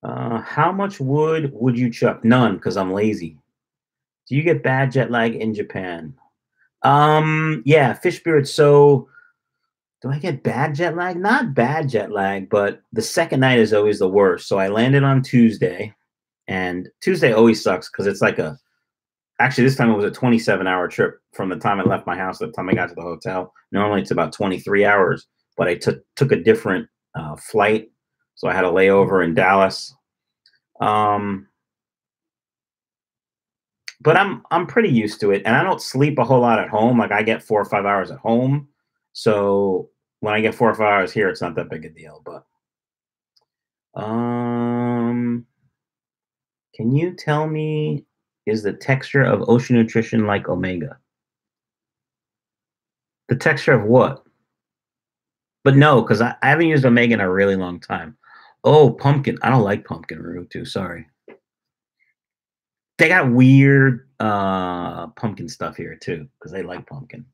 How much wood would you chuck? None, because I'm lazy. Do you get bad jet lag in Japan? Yeah, fish spirit. So do I get bad jet lag? Not bad jet lag, but the second night is always the worst. So I landed on Tuesday, and Tuesday always sucks because it's like actually this time it was a 27-hour trip from the time I left my house to the time I got to the hotel. Normally it's about 23 hours, but I took a different flight. So I had a layover in Dallas. But I'm pretty used to it, and I don't sleep a whole lot at home. Like I get 4 or 5 hours at home, so when I get 4 or 5 hours here, it's not that big a deal. But can you tell me, is the texture of Ocean Nutrition like Omega? The texture of what? But no, because I haven't used Omega in a really long time. Oh, pumpkin. I don't like pumpkin root too. Sorry. They got weird pumpkin stuff here too, because they like pumpkin.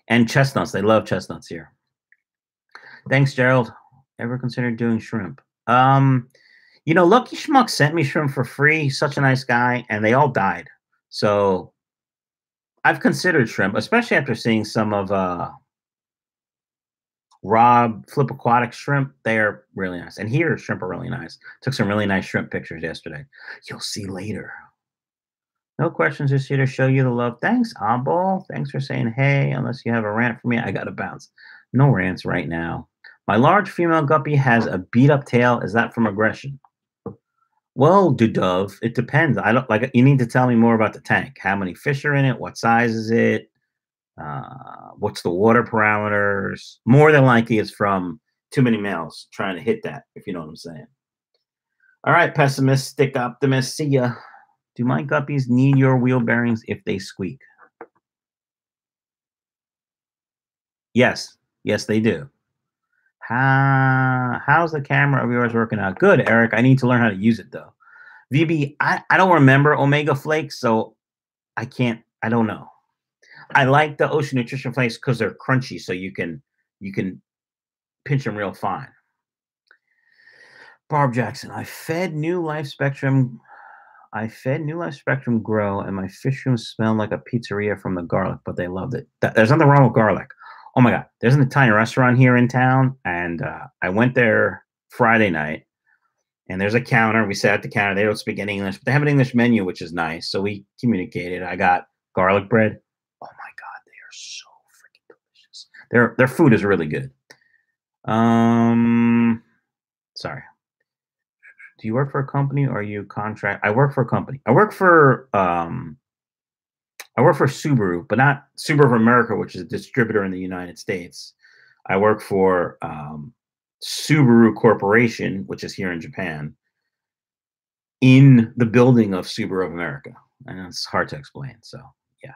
And chestnuts. They love chestnuts here. Thanks, Gerald. Ever considered doing shrimp? You know, Lucky Schmuck sent me shrimp for free. Such a nice guy, and they all died. So I've considered shrimp, especially after seeing some of Rob Flip Aquatic shrimp. They're really nice. And here, shrimp are really nice. Took some really nice shrimp pictures yesterday. You'll see later. No questions, just here to show you the love. Thanks, Oddball. Thanks for saying hey. Unless you have a rant for me, I got to bounce. No rants right now. My large female guppy has a beat-up tail. Is that from aggression? Well, Dove, it depends. I don't like. You need to tell me more about the tank. How many fish are in it? What size is it? What's the water parameters? More than likely, it's from too many males trying to hit that. If you know what I'm saying. All right, pessimistic optimist. See ya. Do my guppies need your wheel bearings if they squeak? Yes. Yes, they do. How's the camera of yours working out? Good, Eric. I need to learn how to use it, though. VB, I don't remember Omega Flakes, so I don't know. I like the Ocean Nutrition Flakes because they're crunchy, so you can pinch them real fine. Barb Jackson, I fed New Life Spectrum Grow, and my fish room smelled like a pizzeria from the garlic, but they loved it. There's nothing wrong with garlic. Oh my God, there's an Italian restaurant here in town, and I went there Friday night, And there's a counter. We sat at the counter. They don't speak any English, but they have an English menu, which is nice. So we communicated. I got garlic bread. Oh my God, they are so freaking delicious. Their food is really good. Sorry. Do you work for a company or are you contract? I work for a company. I work for Subaru, but not Subaru of America, which is a distributor in the United States. I work for Subaru Corporation, which is here in Japan, in the building of Subaru of America. And it's hard to explain. So, yeah.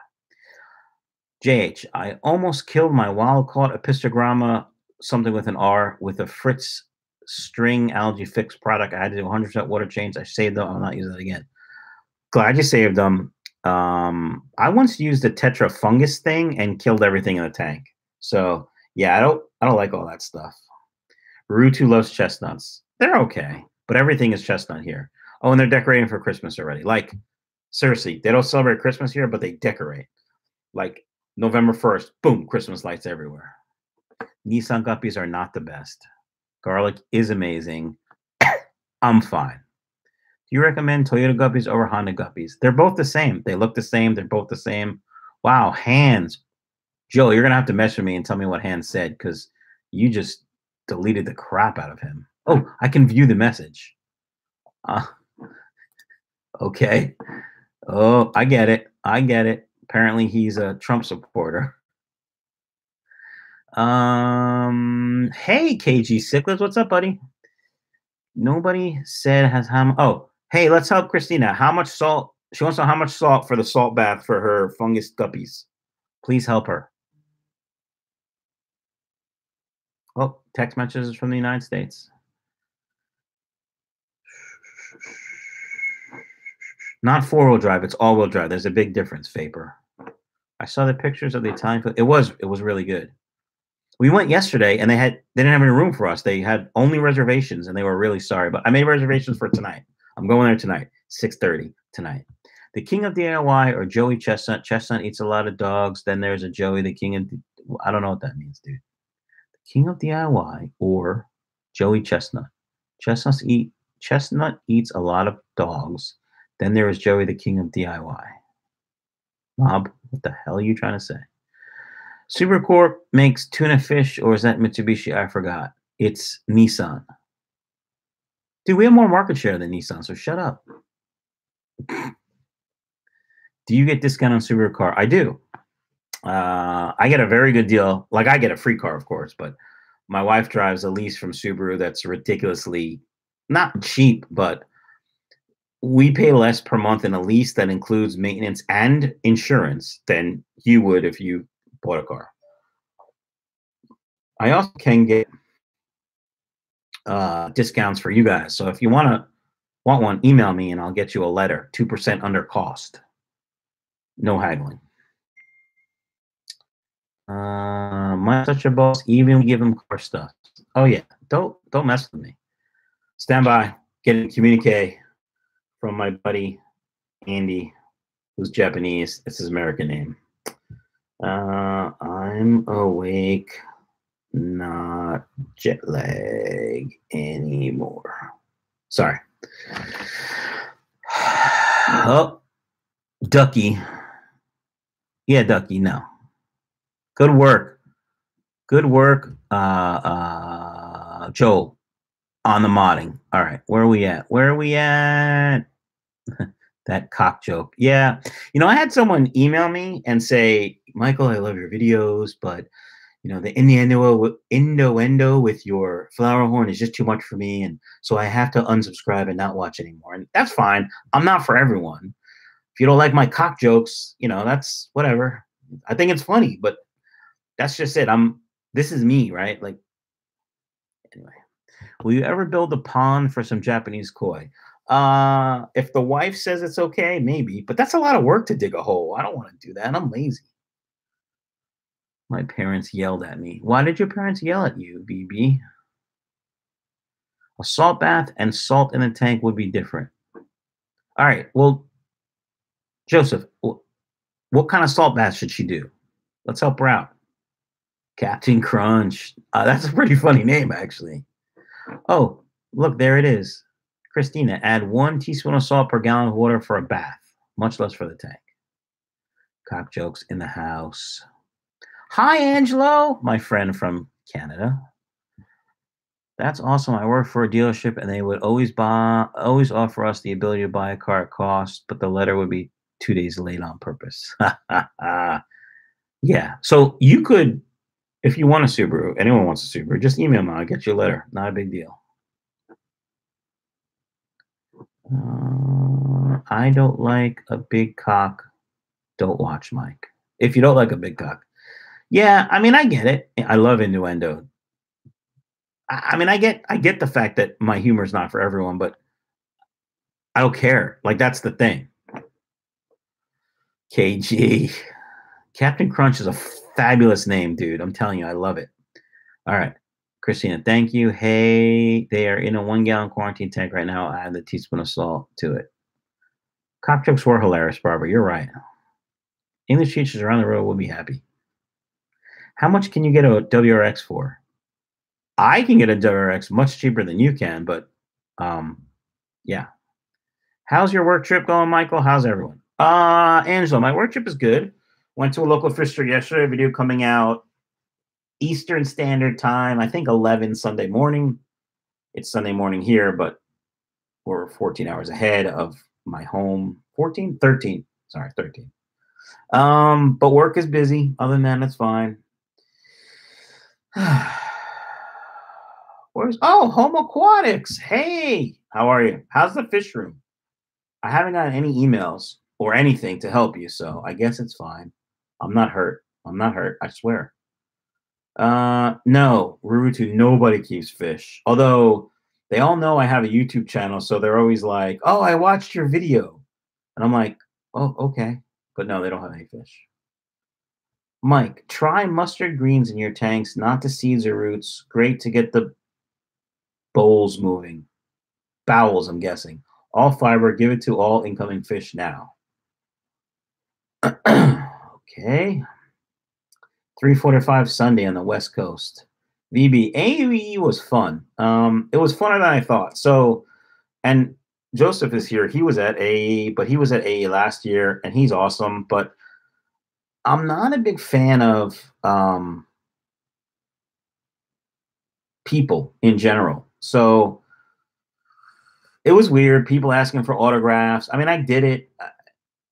JH, I almost killed my wild-caught Epistogramma, something with an R, with a Fritz string algae fix product. I had to do 100% water change. I saved them. I'll not use that again. Glad you saved them. I once used the Tetra fungus thing and killed everything in the tank. So, yeah, I don't like all that stuff. Rutu loves chestnuts. They're okay, but everything is chestnut here. Oh, and they're decorating for Christmas already. Like, seriously, they don't celebrate Christmas here, but they decorate. Like, November 1st, boom, Christmas lights everywhere. Nissan guppies are not the best. Garlic is amazing. I'm fine. Do you recommend Toyota guppies over Honda guppies? They're both the same. They look the same. They're both the same. Wow, Hans. Joe, you're going to have to message me and tell me what Hans said because you just deleted the crap out of him. Oh, I can view the message. Okay. Oh, I get it. I get it. Apparently he's a Trump supporter. Hey, KG Sicklers, what's up, buddy? Nobody said has how. Oh, hey, let's help Christina. How much salt? She wants to know how much salt for the salt bath for her fungus guppies. Please help her. Oh, text messages from the United States. Not four-wheel drive, it's all-wheel drive. There's a big difference, Vapor. I saw the pictures of the Italian food. It was really good. We went yesterday and they didn't have any room for us. They had only reservations and they were really sorry. But I made reservations for tonight. I'm going there tonight, 6:30 tonight. The king of DIY or Joey Chestnut. Chestnut eats a lot of dogs. Then there's a Joey, the king of I don't know what that means, dude. The king of DIY or Joey Chestnut. Chestnut eats a lot of dogs. Then there is Joey, the king of DIY. Mob, what the hell are you trying to say? Supercorp makes tuna fish, or is that Mitsubishi? I forgot. It's Nissan. Dude, we have more market share than Nissan, so shut up. Do you get discount on Subaru car? I do. I get a very good deal. Like, I get a free car, of course, but my wife drives a lease from Subaru that's ridiculously not cheap, but we pay less per month in a lease that includes maintenance and insurance than you would if you bought a car. I also can get discounts for you guys. So if you want one, email me and I'll get you a letter, 2% under cost. No haggling. My such a boss, even give him car stuff. Oh yeah, don't mess with me. Stand by, getting a communique from my buddy Andy, who's Japanese. It's his American name. I'm awake, not jet lag anymore. Sorry. Oh, Ducky. Yeah, Ducky, no. Good work. Good work, Joel, on the modding. All right, where are we at? Where are we at? That cock joke. Yeah. You know, I had someone email me and say, Michael, I love your videos, but, you know, the innuendo with your flower horn is just too much for me. And so I have to unsubscribe and not watch anymore. And that's fine. I'm not for everyone. If you don't like my cock jokes, you know, that's whatever. I think it's funny, but that's just it. This is me, right? Like, anyway. Will you ever build a pond for some Japanese koi? If the wife says it's okay, maybe, but that's a lot of work to dig a hole. I don't want to do that. I'm lazy. My parents yelled at me. Why did your parents yell at you, BB? A salt bath and salt in the tank would be different. All right. Well, Joseph, what kind of salt bath should she do? Let's help her out. Captain Crunch. That's a pretty funny name, actually. Oh, look, there it is. Christina, add 1 teaspoon of salt per gallon of water for a bath, much less for the tank. Cock jokes in the house. Hi, Angelo, my friend from Canada. That's awesome. I work for a dealership, and they would always offer us the ability to buy a car at cost, but the letter would be 2 days late on purpose. Yeah. So you could, if you want a Subaru, anyone wants a Subaru, just email me. I'll get you a letter. Not a big deal. I don't like a big cock. Don't watch, Mike. If you don't like a big cock. Yeah, I mean, I get it. I love innuendo. I mean, I get the fact that my humor is not for everyone, but I don't care. Like, that's the thing. KG. Captain Crunch is a fabulous name, dude. I'm telling you, I love it. All right. Christina, thank you. Hey, they are in a 1-gallon quarantine tank right now. I add a teaspoon of salt to it. Cock jokes were hilarious, Barbara. You're right. English teachers around the road will be happy. How much can you get a WRX for? I can get a WRX much cheaper than you can, but yeah. How's your work trip going, Michael? How's everyone? Angela, my work trip is good. Went to a local fish store yesterday. Video coming out Eastern Standard Time, I think 11 Sunday morning. It's Sunday morning here, but we're 14 hours ahead of my home. 13. Sorry, 13. But work is busy. Other than that, it's fine. Home Aquatics? Hey, how are you? How's the fish room? I haven't gotten any emails or anything to help you, so I guess it's fine. I'm not hurt. I swear. No, Rurutu, nobody keeps fish. Although they all know I have a YouTube channel, so they're always like, "Oh, I watched your video," and I'm like, "Oh, okay," but no, they don't have any fish. Mike, try mustard greens in your tanks, not the seeds or roots. Great to get the bowls moving. Bowels, I'm guessing. All fiber, give it to all incoming fish now. Okay. 3:45 Sunday on the West Coast. VB, AE was fun. It was funner than I thought. So, and Joseph is here. He was at AE, but he was at AE last year, and he's awesome. But I'm not a big fan of people in general. So it was weird. People asking for autographs. I mean, I did it.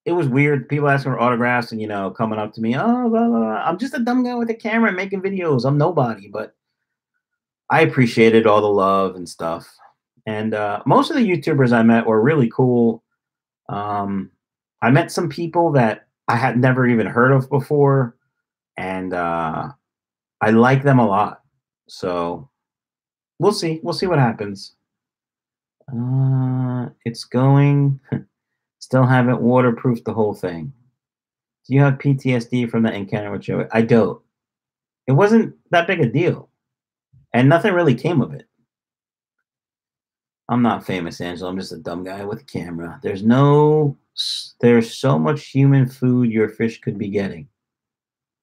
It was weird. People asking for autographs and, coming up to me. Oh, blah, blah, blah. I'm just a dumb guy with a camera making videos. I'm nobody, but I appreciated all the love and stuff. And most of the YouTubers I met were really cool. I met some people that I had never even heard of before, and I like them a lot. So we'll see. We'll see what happens. It's going. Still haven't waterproofed the whole thing. Do you have PTSD from that encounter with Joey? I don't. It wasn't that big a deal, and nothing really came of it. I'm not famous, Angela. I'm just a dumb guy with a camera. There's so much human food your fish could be getting.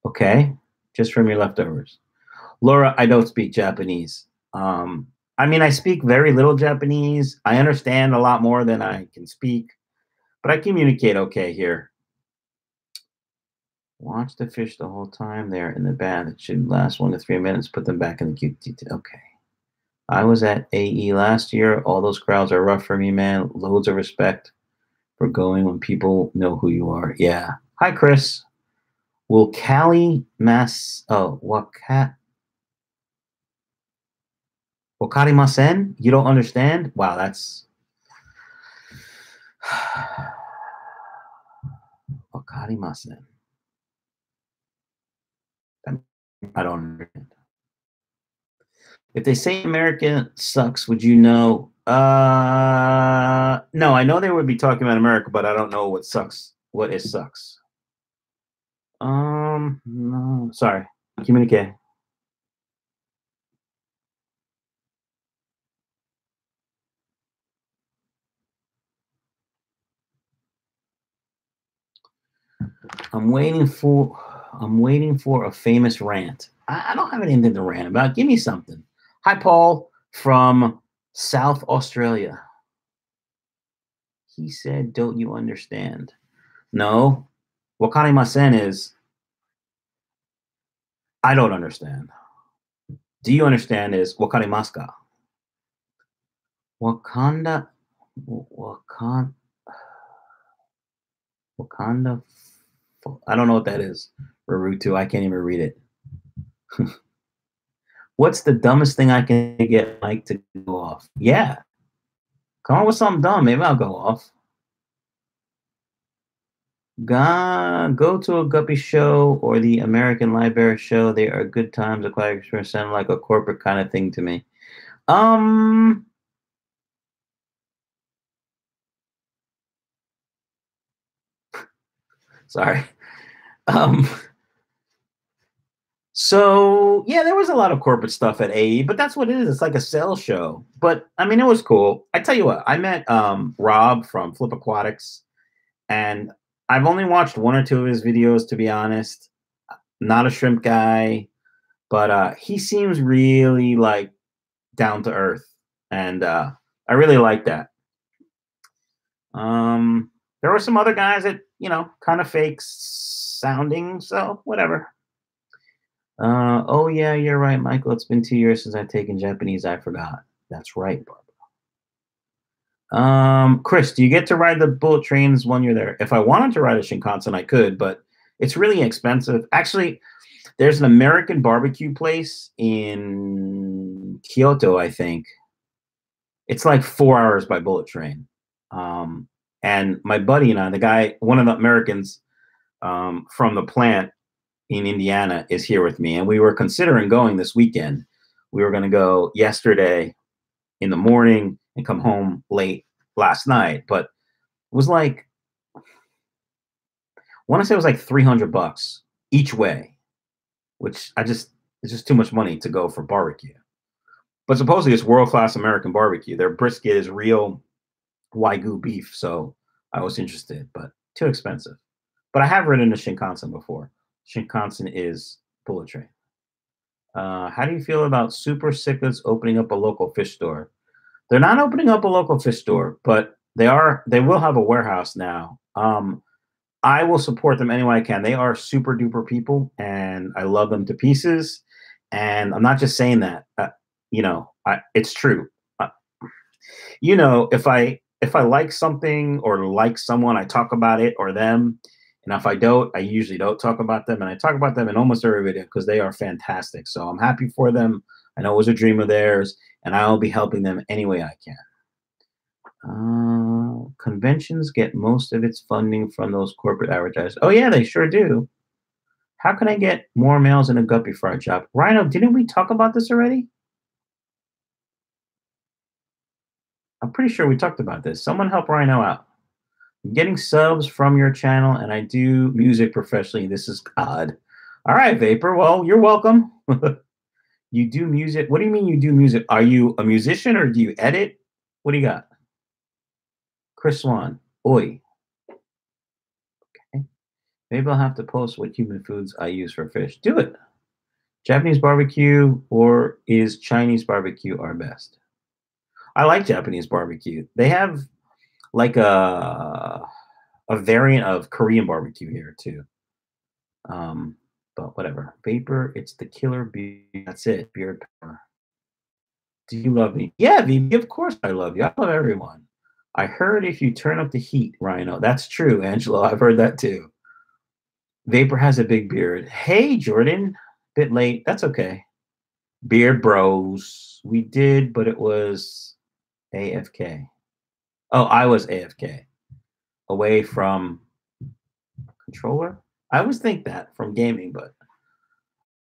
Okay, just from your leftovers. Laura, I don't speak Japanese. I mean, I speak very little Japanese. I understand a lot more than I can speak, but I communicate okay here. Watch the fish the whole time they're in the bath. It should last 1 to 3 minutes. Put them back in the QT. Okay. I was at AE last year. All those crowds are rough for me, man. Loads of respect for going when people know who you are. Yeah. Hi, Chris. Will Cali Wakarimasen? You don't understand? Wow, that's Wakarimasen. I don't understand. If they say America sucks, would you know? No, I know they would be talking about America, but I don't know what sucks. What is sucks? No, sorry. Communicate. I'm waiting for a famous rant. I don't have anything to rant about. Give me something. Hi, Paul from South Australia. He said, don't you understand? No. Wakarimasen is, I don't understand. Do you understand is wakarimasu ka? Wakanda, Wakanda. I don't know what that is. Naruto. I can't even read it. What's the dumbest thing I can get Mike to go off? Yeah. Come on with something dumb. Maybe I'll go off. Go to a Guppy show or the American Library show. They are good times. A quiet experience sound like a corporate kind of thing to me. Sorry. So yeah, there was a lot of corporate stuff at AE, but that's what it is. It's like a sales show. But I mean, it was cool. I tell you what, I met Rob from Flip Aquatics, and I've only watched one or two of his videos, to be honest. Not a shrimp guy, but he seems really like down to earth, and I really like that. There were some other guys that, you know, kind of fake sounding, so whatever. Oh yeah, you're right, Michael. It's been 2 years since I've taken Japanese. I forgot. That's right, Barbara. Chris, do you get to ride the bullet trains when you're there? If I wanted to ride a Shinkansen, I could, but it's really expensive. Actually, there's an American barbecue place in Kyoto, I think. It's like 4 hours by bullet train. And my buddy and I, the guy, one of the Americans from the plant in Indiana is here with me. And we were considering going this weekend. We were going to go yesterday in the morning and come home late last night. But it was like, I want to say it was like $300 each way, which it's just too much money to go for barbecue. But supposedly it's world-class American barbecue. Their brisket is real Wagyu beef, so I was interested, but too expensive. But I have ridden a Shinkansen before. Shinkansen is bullet train. How do you feel about Super Cichlids opening up a local fish store? They're not opening up a local fish store, but they will have a warehouse now. I will support them any way I can. They are super duper people, and I love them to pieces. And I'm not just saying that. You know, it's true. You know, if I like something or like someone, I talk about it or them. And if I don't, I usually don't talk about them. And I talk about them in almost every video because they are fantastic. So I'm happy for them. I know it was a dream of theirs, and I'll be helping them any way I can. Conventions get most of its funding from those corporate advertisers. Oh, yeah, they sure do. How can I get more males in a guppy fry shop? Rhino, didn't we talk about this already? I'm pretty sure we talked about this. Someone help Rhino out. I'm getting subs from your channel, and I do music professionally. This is odd. All right, Vapor. Well, you're welcome. You do music. What do you mean you do music? Are you a musician or do you edit? What do you got? Chris Swan. Oi. Okay. Maybe I'll have to post what human foods I use for fish. Do it. Japanese barbecue or is Chinese barbecue our best? I like Japanese barbecue. They have like a variant of Korean barbecue here too. But whatever. Vapor, it's the killer beard. That's it. Beard power. Do you love me? Yeah, VB, of course I love you. I love everyone. I heard if you turn up the heat, Rhino. That's true, Angelo. I've heard that too. Vapor has a big beard. Hey, Jordan. Bit late. That's okay. Beard bros. We did, but it was AFK. Oh, I was AFK. Away from controller? I always think that from gaming, but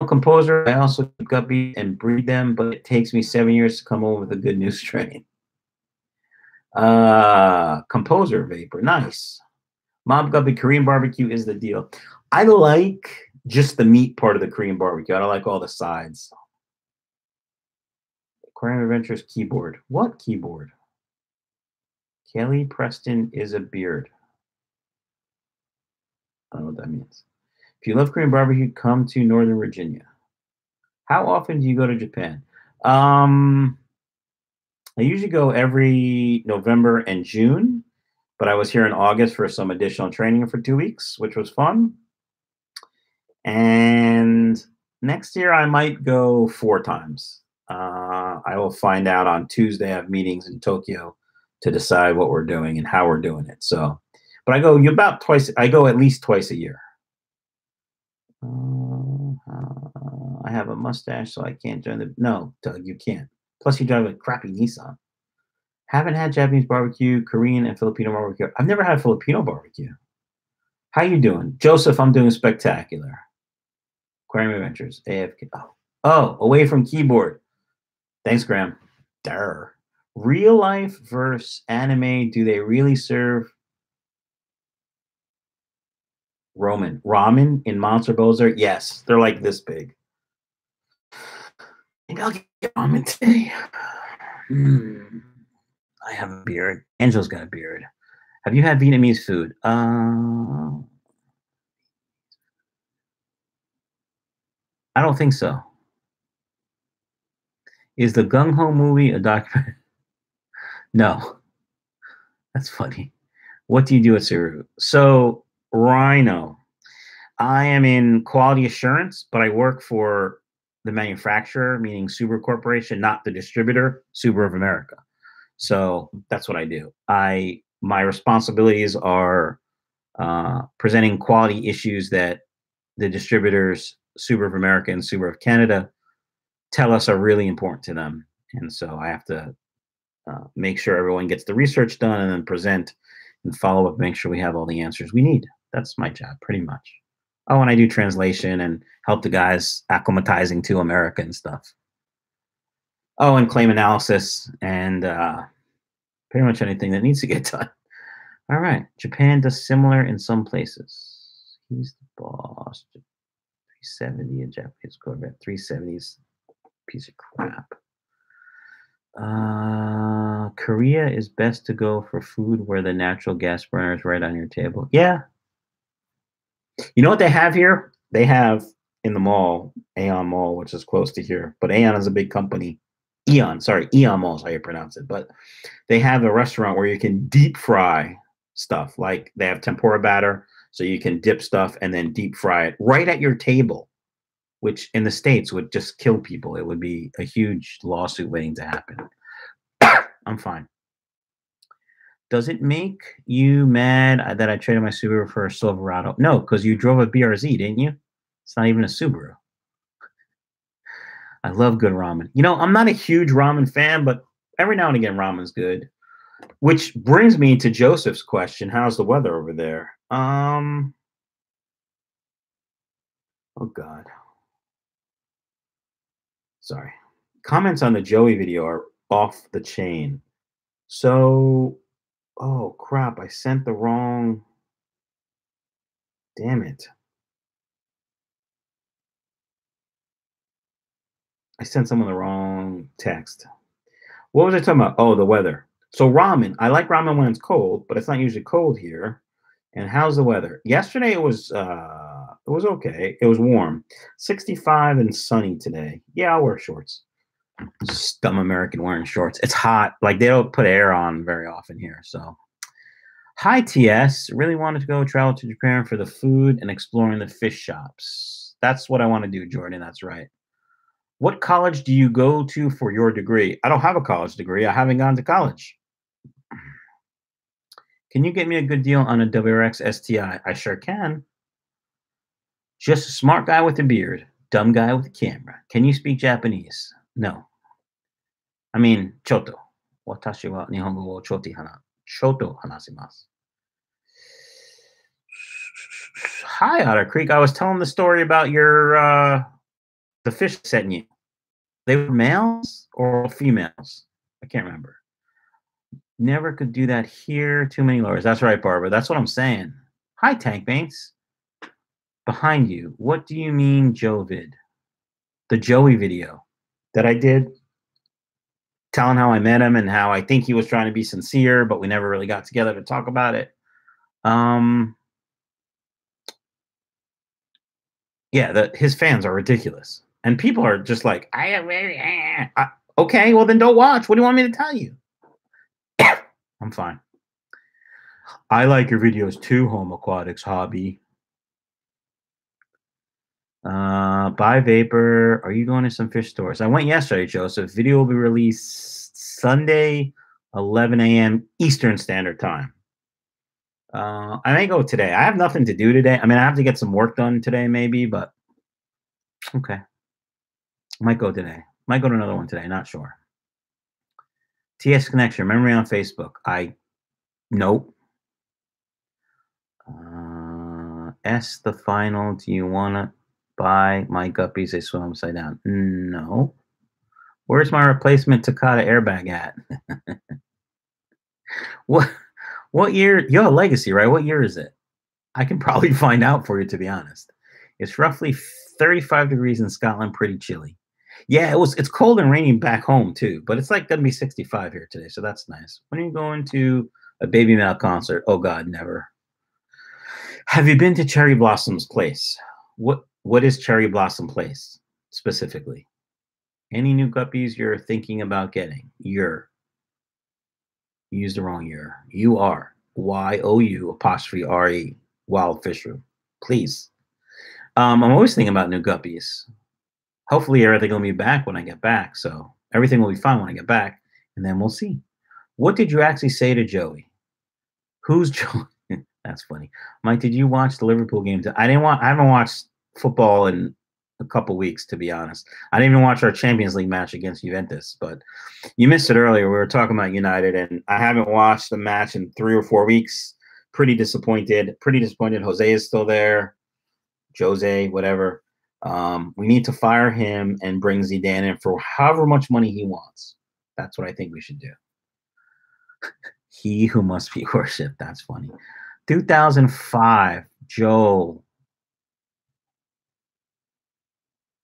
composer, I also keep guppies and breed them, but it takes me 7 years to come over with a good new strain. Composer Vapor, nice. Mob guppy Korean barbecue is the deal. I like just the meat part of the Korean barbecue. I don't like all the sides. Aquarium Adventures keyboard. What keyboard? Kelly Preston is a beard. I don't know what that means. If you love Korean barbecue, come to Northern Virginia. How often do you go to Japan? I usually go every November and June. But I was here in August for some additional training for 2 weeks, which was fun. And next year I might go 4 times. I will find out on Tuesday. I have meetings in Tokyo to decide what we're doing and how we're doing it. So, but I go about twice. I go at least twice a year. I have a mustache, so I can't join the. No, Doug, you can't. Plus, you drive a crappy Nissan. Haven't had Japanese barbecue, Korean, and Filipino barbecue. I've never had Filipino barbecue. How you doing, Joseph? I'm doing spectacular. Aquarium Adventures, AFK. Oh, away from keyboard. Thanks, Graham. Durr. Real life versus anime. Do they really serve ramen in Monster Bowser? Yes, they're like this big. Maybe I'll get ramen today. I have a beard. Angela's got a beard. Have you had Vietnamese food? I don't think so. Is the Gung Ho movie a documentary? No. That's funny. What do you do at Subaru? So, Rhino, I am in quality assurance, but I work for the manufacturer, meaning Subaru Corporation, not the distributor, Subaru of America. So that's what I do. My responsibilities are presenting quality issues that the distributors, Subaru of America and Subaru of Canada, tell us are really important to them. And so I have to make sure everyone gets the research done and then present and follow up, make sure we have all the answers we need. That's my job, pretty much. Oh, and I do translation and help the guys acclimatizing to America and stuff. Oh, and claim analysis and pretty much anything that needs to get done. All right. Japan does similar in some places. He's the boss. 370, a Japanese Corvette. 370s, piece of crap. Korea is best to go for food where the natural gas burner is right on your table. Yeah. You know what they have here? They have in the mall, Aeon Mall, which is close to here. But Aeon is a big company. Eon Mall is how you pronounce it. But they have a restaurant where you can deep fry stuff. Like they have tempura batter, so you can dip stuff and then deep fry it right at your table, which in the States would just kill people. It would be a huge lawsuit waiting to happen. I'm fine. Does it make you mad that I traded my Subaru for a Silverado? No, because you drove a BRZ, didn't you? It's not even a Subaru. I love good ramen. You know, I'm not a huge ramen fan, but every now and again, ramen's good. Which brings me to Joseph's question. How's the weather over there? Oh, God. Sorry. Comments on the Joey video are off the chain. So, oh, crap. I sent the wrong. Damn it. I sent someone the wrong text. What was I talking about? Oh, the weather. So ramen. I like ramen when it's cold, but it's not usually cold here. And how's the weather? Yesterday it was okay. It was warm. 65 and sunny today. Yeah, I'll wear shorts. Just dumb American wearing shorts. It's hot. Like they don't put air on very often here. So hi TS. Really wanted to go travel to Japan for the food and exploring the fish shops. That's what I want to do, Jordan. That's right. What college do you go to for your degree? I don't have a college degree. I haven't gone to college. Can you get me a good deal on a WRX STI? I sure can. Just a smart guy with a beard, dumb guy with a camera. Can you speak Japanese? No. I mean, choto. Watashi wa nihongo wo choto hanashimasu. Hi, Otter Creek. I was telling the story about your the fish setting you. They were males or females? I can't remember. Never could do that here. Too many lowers. That's right, Barbara. That's what I'm saying. Hi, Tank Banks. Behind you. What do you mean, Jovid? The Joey video that I did, telling how I met him and how I think he was trying to be sincere, but we never really got together to talk about it. Yeah, his fans are ridiculous. And people are just like, okay, well then don't watch. What do you want me to tell you? I'm fine. I like your videos too, Home Aquatics Hobby. Buy vapor. Are you going to some fish stores? I went yesterday, Joseph. Video will be released Sunday, 11 a.m. Eastern Standard Time. I may go today. I have nothing to do today. I mean, I have to get some work done today, maybe, but okay. Might go today. Might go to another one today. Not sure. TS Connection. Memory on Facebook. Nope. S the final. Do you want to buy my guppies? They swim upside down. No. Where's my replacement Takata airbag at? What year? You have a Legacy, right? What year is it? I can probably find out for you, to be honest. It's roughly 35 degrees in Scotland, pretty chilly. Yeah, it's cold and raining back home too, but it's like gonna be 65 here today, so that's nice. When are you going to a Baby Mel concert? Oh God, never. Have you been to Cherry Blossom's place? What is Cherry Blossom Place specifically? Any new guppies you're thinking about getting? You used the wrong year. You are YOU''RE Wild Fish Room. Please. I'm always thinking about new guppies. Hopefully everything will be back when I get back. So everything will be fine when I get back, and then we'll see. What did you actually say to Joey? Who's Joey? That's funny. Mike, did you watch the Liverpool game? I haven't watched football in a couple weeks, to be honest. I didn't even watch our Champions League match against Juventus, but you missed it earlier. We were talking about United, and I haven't watched the match in 3 or 4 weeks. Pretty disappointed. Jose is still there. Jose, whatever. We need to fire him and bring Zidane in for however much money he wants. That's what I think we should do. He who must be worshipped. That's funny. 2005, Joe.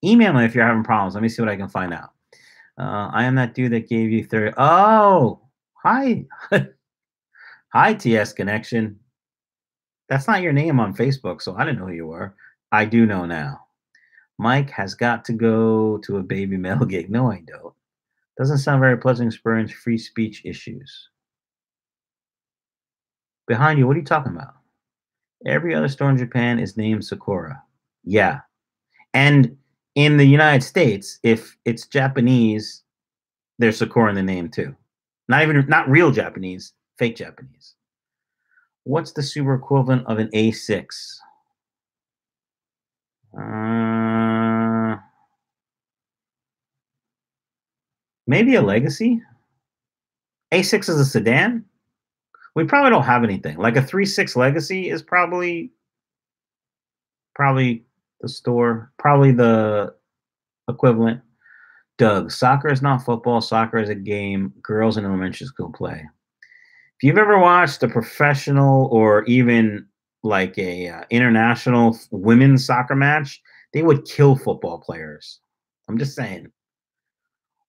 Email me if you're having problems. Let me see what I can find out. I am that dude that gave you 30. Oh, hi. Hi, TS Connection. That's not your name on Facebook, so I didn't know who you were. I do know now. Mike has got to go to a Baby Mel gig. No, I don't. Doesn't sound very pleasant experience. Free speech issues. Behind you, what are you talking about? Every other store in Japan is named Sakura. Yeah. And in the United States, if it's Japanese, there's Sakura in the name too. Not real Japanese, fake Japanese. What's the super equivalent of an A6? Maybe a Legacy. A6 is a sedan. We probably don't have anything. Like a 3.6 Legacy is probably the store, probably the equivalent. Doug, soccer is not football. Soccer is a game girls in elementary school play. If you've ever watched a professional or even like a international women's soccer match, they would kill football players. I'm just saying.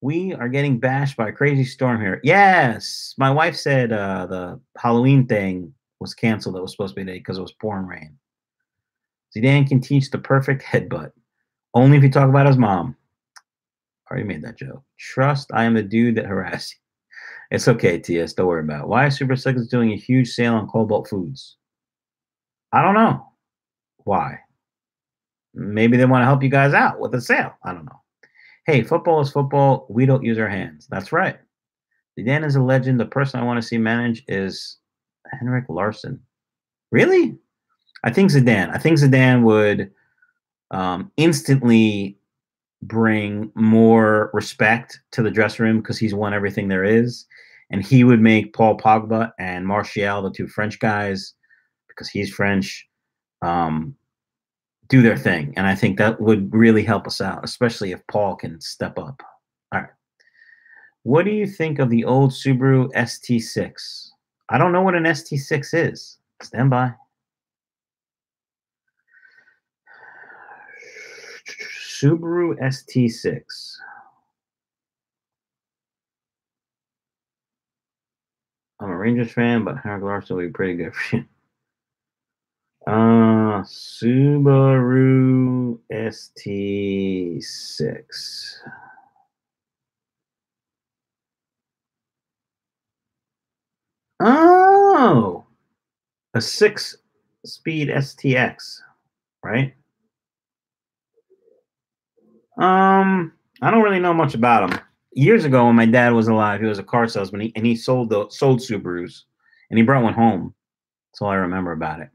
We are getting bashed by a crazy storm here. Yes, my wife said the Halloween thing was canceled. That was supposed to be today because it was pouring rain. Zidane can teach the perfect headbutt. Only if you talk about his mom. Already made that joke. Trust, I am the dude that harassed you. It's okay, TS. Don't worry about it. Why is Super Cycles doing a huge sale on Cobalt Foods? I don't know. Why? Maybe they want to help you guys out with a sale. I don't know. Hey, football is football. We don't use our hands. That's right. Zidane is a legend. The person I want to see manage is Henrik Larsson. Really? I think Zidane would instantly bring more respect to the dressing room because he's won everything there is. And he would make Paul Pogba and Martial, the two French guys, because he's French, do their thing. And I think that would really help us out, especially if Paul can step up. All right. What do you think of the old Subaru ST6? I don't know what an ST6 is. Stand by. Subaru ST6. I'm a Rangers fan, but Henrik Larsson will be pretty good for you. Subaru ST6. Oh, a 6-speed STX, right? I don't really know much about him. Years ago, when my dad was alive, he was a car salesman, and he sold Subarus, and he brought one home. That's all I remember about it.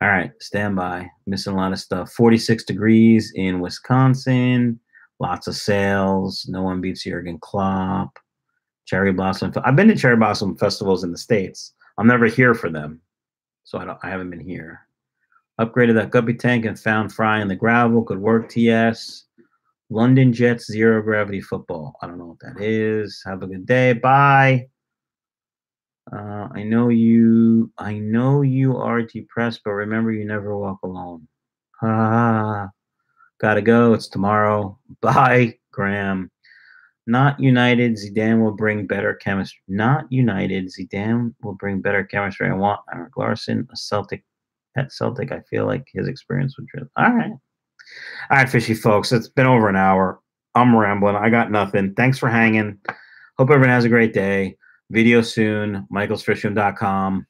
All right, stand by. Missing a lot of stuff. 46 degrees in Wisconsin. Lots of sales. No one beats Jurgen Klopp. Cherry Blossom. I've been to Cherry Blossom festivals in the States. I'm never here for them, so I haven't been here. Upgraded that guppy tank and found fry in the gravel. Could work. TS. London Jets zero gravity football. I don't know what that is. Have a good day. Bye. I know you are depressed, but remember you never walk alone. Gotta go. It's tomorrow. Bye, Graham. Not united. Zidane will bring better chemistry. Not united. Zidane will bring better chemistry. I want Eric Larson, a Celtic. At Celtic, I feel like his experience would. All right. All right, fishy folks. It's been over an hour. I'm rambling. I got nothing. Thanks for hanging. Hope everyone has a great day. Video soon. michaelsfishroom.com.